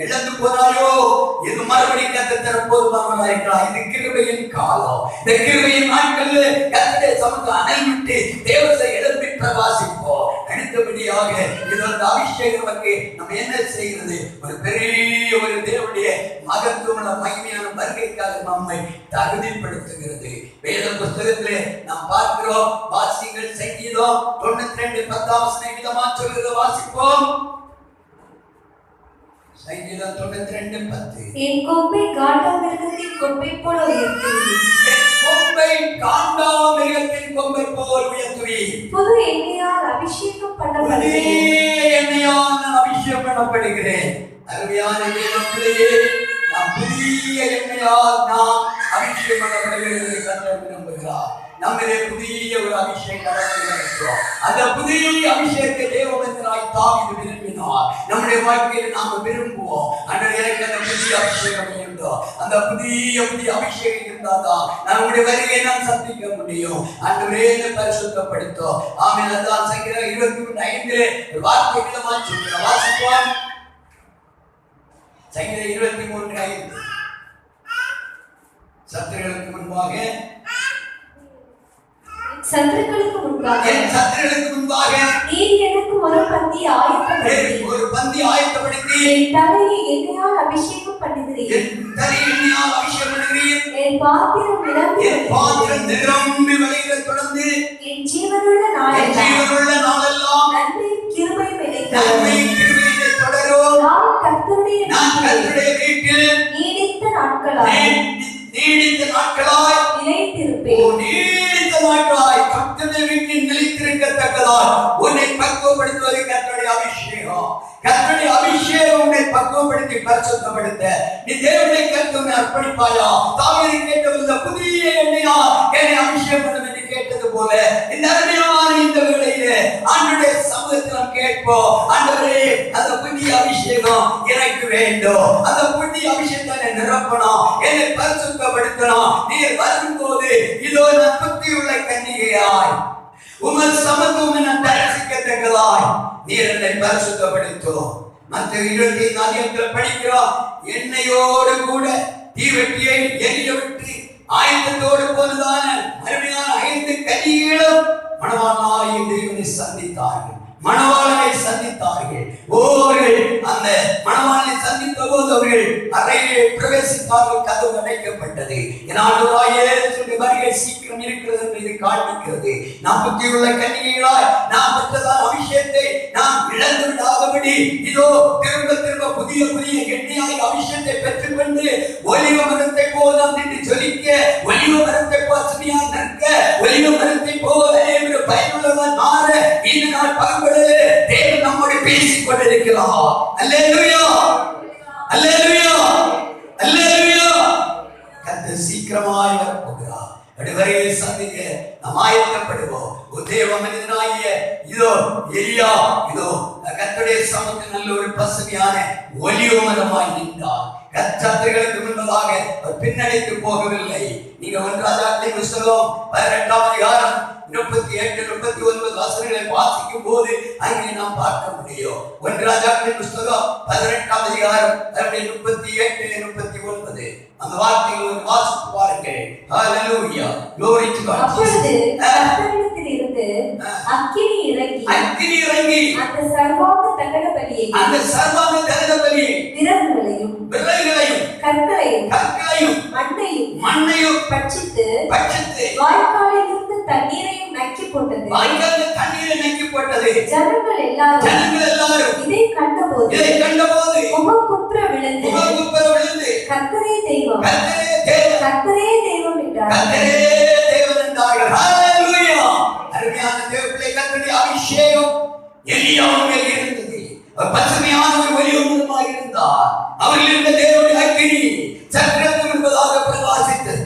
இழந்து போனாயோ இது மறுபடியும் கர்த்தர் தரப்போதுமானவராக இருக்கிறார். இது கிருபையின் காலம். இந்த கிருபையின் நாட்கள்ல கர்த்தருடைய சமூகத்தை அனல் விட்டு தேவத்தை எழுப்பி பிரகாசிப்போம். அடுத்தபடியாக இது அந்த அபிஷேகம் நமக்கு நம்ம என்ன செய்கிறது? ஒரு பெரிய ஒரு தேவனுடைய மகத்துவமான மகிமையான வருகைக்காக நம்மை தகுதிப்படுத்துகிறது. வேத புஸ்தகத்திலே நாம் பார்க்கிறோம். வாசிங்கள் சங்கீதம் 92:10 விதமா சொல்கிறது. வாசிப்போம். சங்கீதம் 92:10. என் கொம்பை காண்டாமிருகத்தின் கொம்பை போல உயர்த்துவீர். என் கொம்பை காண்டாமிருகத்தின் கொம்பை போல் உயர்த்துவீர். புது எண்ணெயால் அபிஷேகம் பண்ணப்படுகிறேன். அருமையான தேவப்பிள்ளையே, நாம் புதிய எண்ணெயால் நாம் அபிஷேகம் பண்ணப்படுகிறது கர்த்தர் விரும்புகிறார். நம்மிலே புதிய ஒரு அபிஷேகம் இருக்கிறோம். அந்த புதிய அபிஷேகத்தை தேவபக்தனாய் தாவீது விரும்பினார். நம்முடைய வாழ்க்கையில் நாம் விரும்புவோம். அன்றைய எனக்கு அந்த புதிய அபிஷேகம் வேண்டும். அந்த புதிய அபிஷேகம் இருந்தால்தான் நம்முடைய வருகையை நாம் சந்திக்க முடியும். அன்றைய பரிசுத்தப்படுத்தும். ஆமென். அதான் சங்கீதம் 23:5 வார்த்தை விதமா சொல்கிறார். வாசிப்போம். சங்கீதம் 23:5. சத்துருக்களுக்கு முன்பாக சத்துருக்களுக்கு முன்பாக நீர் எனக்கு ஒரு பந்தி ஆயத்தப்படுத்தி என் தலையை எண்ணெயால் அபிஷேகம் பண்ணுகிறீர். என் பாத்திரம் நிரம்பி வழிகளை தொடர்ந்து என் ஜீவனுள்ள நாளெல்லாம் நன்மையும் கிருபையிலே தொடரும். நான் கர்த்தருடைய வீட்டில் நீடித்த நாட்களாய் நிலைத்திருப்பேன். நீடித்த நாட்களாய் கர்த்தருடைய வீட்டில் நிலைத்திருக்கத்தக்கதாய் உன்னை பக்குவப்படுத்துவது கர்த்தருடைய அபிஷேகம். கர்த்தருடைய அபிஷேகம் உன்னை பக்குவப்படுத்தி பரிசுத்தப்படுத்த நீ தேவனை கர்த்தரை அர்ப்பணிப்பாயா? தாவீது கேட்டது புதிய எண்ணெயா என்னை அபிஷேகம் பண்ணும் என்று கேட்டது போல இந்த அருமையான இந்த வேளையிலே ஆண்டவருடைய சமூகத்தில் நாம் கேட்போம். ஆண்டவரே, அந்த புதிய அபிஷேகம் எனக்கு வேண்டும். அந்த புதிய அபிஷேகத்தை நிரப்பணும், என்னை பரிசுத்தப்படுத்தணும். நீர் வரும்போது இதோ நான் புத்தியுள்ள கன்னிகையாய் உமது சமத்துவம் என தரிசிக்கத்தக்கதாய் நீர் என்னை பரிசுத்தப்படுத்தும். மற்ற 24 படிக்கிறோம். எண்ணெயோடு கூட தீவெட்டியை எரிய விட்டு ஆயத்தத்தோடு போனதான அருமையான 5 கன்னிகைகளும் மணவாளனாகிய தேவனை சந்தித்தார்கள். மணவாளனை சந்தித்தார்கள். அவர்கள் அந்த மணவாளனை சந்தித்த போது அவர்கள் அறையிலே பிரவேசித்தார்கள். கதவு அடைக்கப்பட்டது. வருகை சீக்கிரம் இருக்கிறது என்று இது காண்பிக்கிறது. நாம் புத்தியுள்ள கன்னிகைகளாய் நாம் பெற்றதான அபிஷேகத்தை நாம் இழந்து விடாதபடி இதோ திரும்ப திரும்ப புதிய புதிய எண்ணெயாய் அபிஷேகத்தை பெற்றுக்கொண்டு ஒலிவ மரத்தை போல நின்று ஜொலிக்க, ஒலிவ மரத்தை பசுமையாய் நிற்க, ஒலிவ மரத்தை போல பயனுள்ளவன் மாற இந்த நாள் பகலிலே தேவன் நம்மோடு பேசிக் கொண்டிருக்கிறார். அல்லேலூயா, அல்லேலூயா, அல்லேலூயா. கர்த்தர் சீக்கிரமாய் வரப்போகிறார். அடுவரையை சந்திக்க நாம் ஆயத்தப்படுவோம். தேவ மனிதனாகிய இதோ எலியா இதோ கர்த்தருடைய சமூகத்தில் நல்ல ஒரு பசுமையான ஒலிவ மரமாய் நின்றார். கர்த்தர்களுக்கு முன்பதாக பின்னடைத்து போகவில்லை. நீங்க 1 ராஜாக்களின் புத்தகம் 18ஆம் அதிகாரம் 38, 39 வசனங்களை வாசிக்கும் போது அங்கே நாம் பார்க்க முடியும். 1 ராஜாக்களின் புத்தகம் 18ஆம் அதிகாரம் 38, 39 அந்த வார்த்தைகளை வாசித்து பாருங்கள். ஹalleluya, glory to God. அப்பொழுது கர்த்தரிடத்தில் இருந்து அக்கினி இறங்கி அந்த சர்வாங்க தகன பலியை விறகுகளையும் கற்களையும் மண்ணையும் பட்சித்து வாய்க்காலில் இருந்து தண்ணீரையும் நக்கி போட்டது. ஜனங்கள் எல்லாரும் இதை கண்டபோது முகங்குப்புற விழுந்து கர்த்தரே தெய்வம் என்றார்கள். ஹalleluya. அருமையான தேவனுடைய கர்த்தருடைய அபிஷேகம் எலியாவின் மேல் இருந்தது. பசுமையான ஒரு ஒளியுமாய் இருந்தார். அவர்கள் இருந்த தேவனுடைய அக்கினி சக்கரத்துக்கு முன்பதாக பிரகாசித்தது.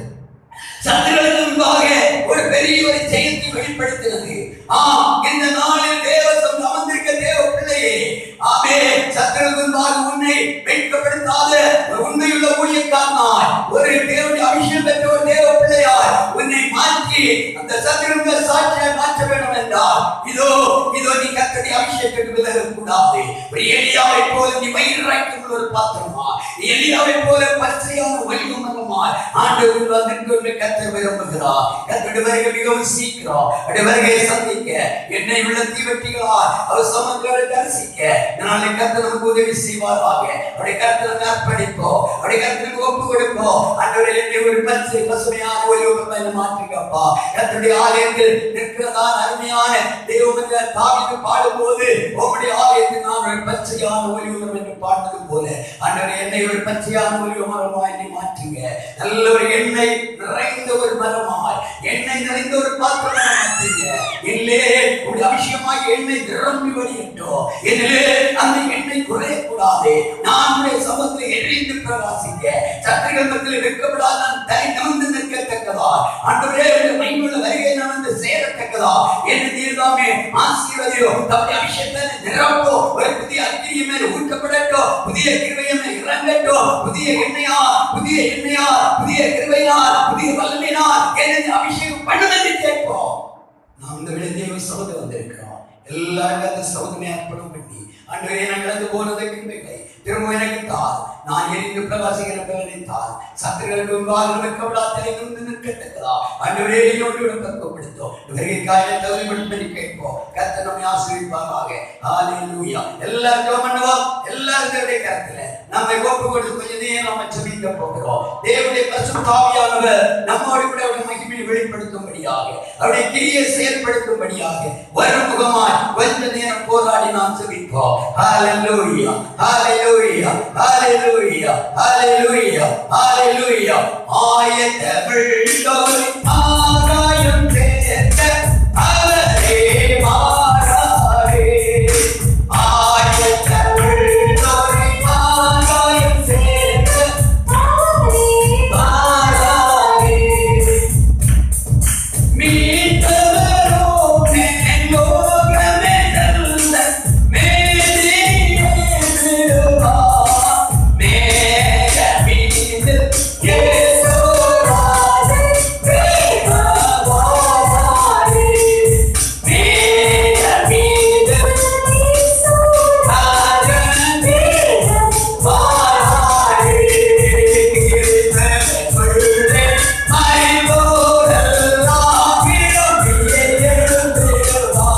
சத்துருவுக்கு முன்பாக ஒரு பெரிய ஒரு ஜெயத்தை வெளிப்படுத்தினது. இந்த நாளில் தேவசம் அமர்ந்திருக்க தேவ பிள்ளையே, ஆமே, சத்துருவுக்கு முன்பாக உன்னை வெட்கப்படுத்தாத ஒரு உண்மையுள்ள ஊழியக்காரனாய், ஒரு தேவனுடைய அபிஷேகம் பெற்ற ஒரு தேவ பிள்ளையாய் உன்னை மாற்றி அந்த சத்துருவுக்கு சாட்சியாய் மாற்ற வேண்டும் என்றால் இதோ நீ கர்த்தருடைய அபிஷேகத்துக்கு விலகக் கூடாது. ஒரு எலியாவை போல நீ வயிறாய்க்கும் ஒரு பாத்திரமா, எலியாவை போல பச்சையான ஒளிவு மரமாய் ஆண்டவர் வந்து கர்த்தர் விரும்புகிறார். கர்த்தருடைய வருகை மிகவும் சீக்கிரம். அவருடைய வருகையை சந்திக்க என்னை உள்ள தீவெட்டிகளால் அவர் சமங்களை தரிசிக்க நாளை கர்த்தர் நமக்கு உதவி செய்வாராக. அவருடைய கர்த்தரை அர்ப்பணிப்போம், அவருடைய கர்த்தருக்கு ஒப்பு கொடுப்போம். ஆண்டவரே, என்னை ஒரு பச்சை பசுமையான ஒளிவு மரமாய் மாற்றுங்கப்பா. கர்த்தருடைய ஆலயத்தில் நிற்கிறதான அருமையான தேவனுடைய தாவீது பாடும்போது உம்முடைய ஆலயத்தில் நான் ஒரு பச்சையான ஒளிவு மரம் என்று பாடுவது போல ஆண்டவரே, என்னை ஒரு பச்சையான ஒளிவு மரமாய் என்னை மாற்றுங்க. நல்ல ஒரு எண்ணெய் நிறைந்த ஒரு மரமாய், எண்ணெய் நிறைந்த ஒரு பாத்திரமாய் மாற்றுங்க. இல்லே உடைய அபிஷேகமாய் எண்ணெய் நிரம்பி வழியட்டும். என்னிலே அந்த எண்ணெய் குறையக்கூடாது. நான் உடைய சமூகத்தில் எரிந்து பிரகாசிக்க, சத்துருக்கள் மத்தியில் வெட்கப்படாத நான் தலை நிமிர்ந்து நிற்கத்தக்கதா, ஆண்டவரே உடைய மகிமையுள்ள வருகை நான் வந்து சேரத்தக்கதா என்று நீர்தாமே ஆசீர்வதியும். தம்முடைய அபிஷேகத்தை நிரப்போ, ஒரு புதிய அக்கினி மேல் ஊற்றப்படட்டும், புதிய கிருபை மேல் இறங்கட்டும், புதிய எண்ணெயா புதிய கிருபையா புதிய வல்லமையினால் என்னை அபிஷேகம் பண்ணும் என்று கேட்போம். நாம் இந்த விடுதலை சகோதரர் வந்திருக்கிறோம். எல்லாரும் அந்த சகோதரனை அர்ப்பணம் பண்ணி ஆண்டவரே, நான் இழந்து போனதை கிருபைகளை திரும்ப எனக்கு தார். நான் எரிந்து பிரகாசிக்கிற பலனை தார். சத்துருக்களுக்கு முன்பாக வெட்கப்படாதலை நின்று நிற்கத்தக்கதா ஆண்டவரே, என்னோடு பக்குவப்படுத்தும். வருகைக்காக தகுதிப்படுத்தி கேட்போம். கர்த்தர் நம்மை ஆசீர்வதிப்பாராக. ஹalleluya. எல்லாரும் ஜெபம் பண்ணுவோம். எல்லாரும் தேவனுடைய கரத்திலே நம்மை ஒப்பு கொடுத்து கொஞ்ச நேரம் நம்ம ஜெபிக்க போகிறோம். தேவனுடைய பரிசுத்த ஆவியானவர் நம்மோடு கூட அவருடைய மகிமையை வெளிப்படுத்தும்படியாக, அவருடைய கிரியை செயல்படுத்தும்படியாக வருமுகமாய் கொஞ்ச நேரம் போராடி நாம் ஜெபிப்போம். ஹalleluya ஹalleluya ஹalleluya ஹalleluya ஹalleluya. ஆயத்தமிழ்ந்தோரை ஆகாயம் சேர்ந்த அவரே மாறாரே. ஆயத்தமிழ்ந்தோரை ஆகாயம் சேர்ந்த அவரே மாறாரே. மீட்டவரோ மேலோகமே நல்ல மேலியே விழுவா. மேக மீது இயேசுராஜே தேவவாரே. மேக மீது இயேசுராஜே தேவவாரே. கிருபைக்குள்ளே மறைவோரெல்லாம் கிளம்பியே எழுந்திடுவா.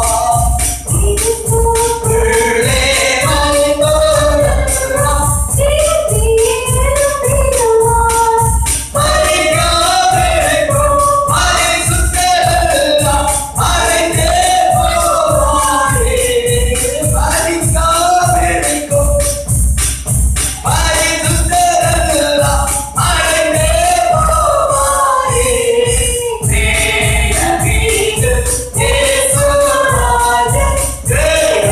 உள்ளே மறைவோரெல்லாம் மறைக்காதிருக்கும் மறைசுத்தரெல்லாம் மறைந்தே போவாரே. மறைக்காதிருக்கும் மறைசுத்தரெல்லாம் மறைந்தே போவாரே. மேக மீது இயேசுராஜே தேவவாரே.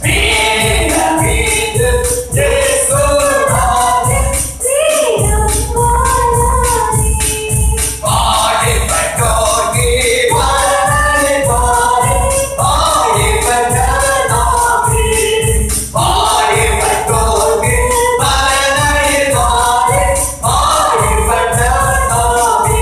மேக மீது இயேசுராஜே பாடுபட்டோர்க்கு பலனை பாடு. பாடுபட்ட நாமே. பாடுபட்டோர்க்கு பலனை பாடு. பாடுபட்ட நாமே.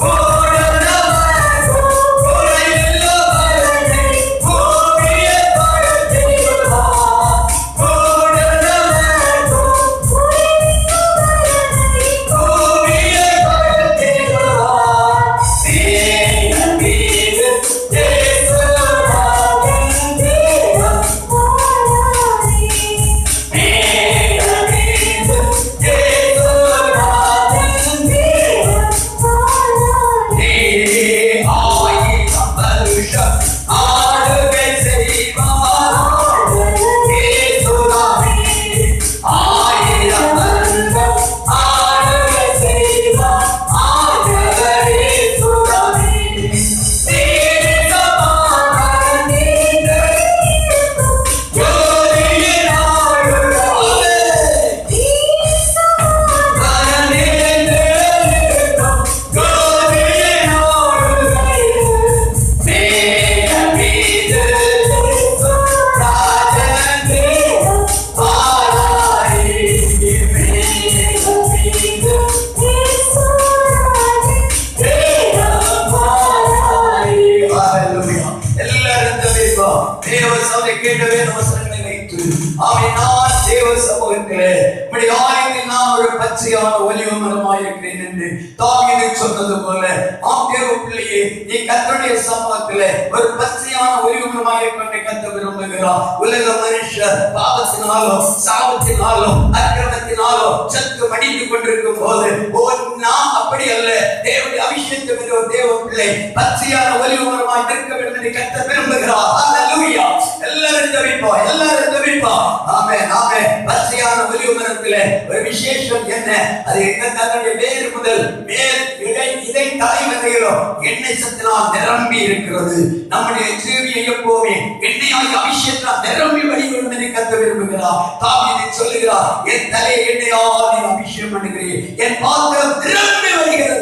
கூடுனவர்க்கும் குறைவில்லாதவனை பூமியை படுத்திடுவா. கூடுனவர்க்கும் பூமியை படுத்திடுவா. மேக மீது இயேசுராஜே தேவவாரே. மேக மீது இயேசுராஜே தேவவாரே. ஆயிரம் வருஷம் ஆளுகை செய்வார் இயேசுராஜே. ஆயிரம் வருஷம் ஆளுகை செய்வார் ஆண்டவர் இயேசுராஜே. தேசமானவர் நீங்கள் ஜோதியின் ஆளுகிறவரே. மனநிறைந்திருக்கும் ஜோதியின் ஆளுகிறவரே. மேக மீது இயேசுராஜே தேவவாரே. மேக மீது ஹalleluya. எல்லாரும் ஜெபிப்போம். தேவ சபை கேட்ட வேத வசனங்களை வைத்து நான் தேவ சமூகத்திலே உம்முடைய ஆலயத்தில் நான் ஒரு பச்சையான ஒலிவ மரமாய் இருக்கிறேன் என்று தாவீது சொன்னது போல தேவ பிள்ளையே, நீ கர்த்தருடைய சமூகத்திலே ஒரு பச்சையான ஒலிவ மரமாய் இருக்க கர்த்தர் விரும்புகிறார். உலக மனுஷர் பாவத்தினாலும் சாபத்தினாலும் அக்கிரமத்தினாலும் செத்து மடிந்து கொண்டிருக்கும் போது நாம் அப்படி அல்ல. தேவனுடைய அபிஷேகம் என்ற ஒரு தேவ பிள்ளை பச்சையான ஒலிவ மரமாய் இருக்க வேண்டும் என்று கர்த்தர் விரும்புகிறார். ஹalleluya. எல்லாரும் ஜெபிப்போம். எல்லாரும் ஜெபிப்போம். ஆமென் ஆமென். பச்சையான ஒலிவ மரத்திலே ஒரு விசேஷம் என்ன? அது தன்னுடைய வேர் முதல் மேல் இடை தலை வரையிலும் எண்ணெய் சத்தினால் நிரம்பி இருக்கிறது. நம்முடைய ஜீவியை எப்போதுமே எண்ணெயாய் அபிஷேகத்தால் நிரம்பி வழிவிடும் என்று கர்த்தர் விரும்புகிறார். தாவீது சொல்லுகிறார், என் தலையை எண்ணெயால் நீர் அபிஷேகம் பண்ணுகிறீர், என் பாத்திரம் நிரம்பி வருகிறது.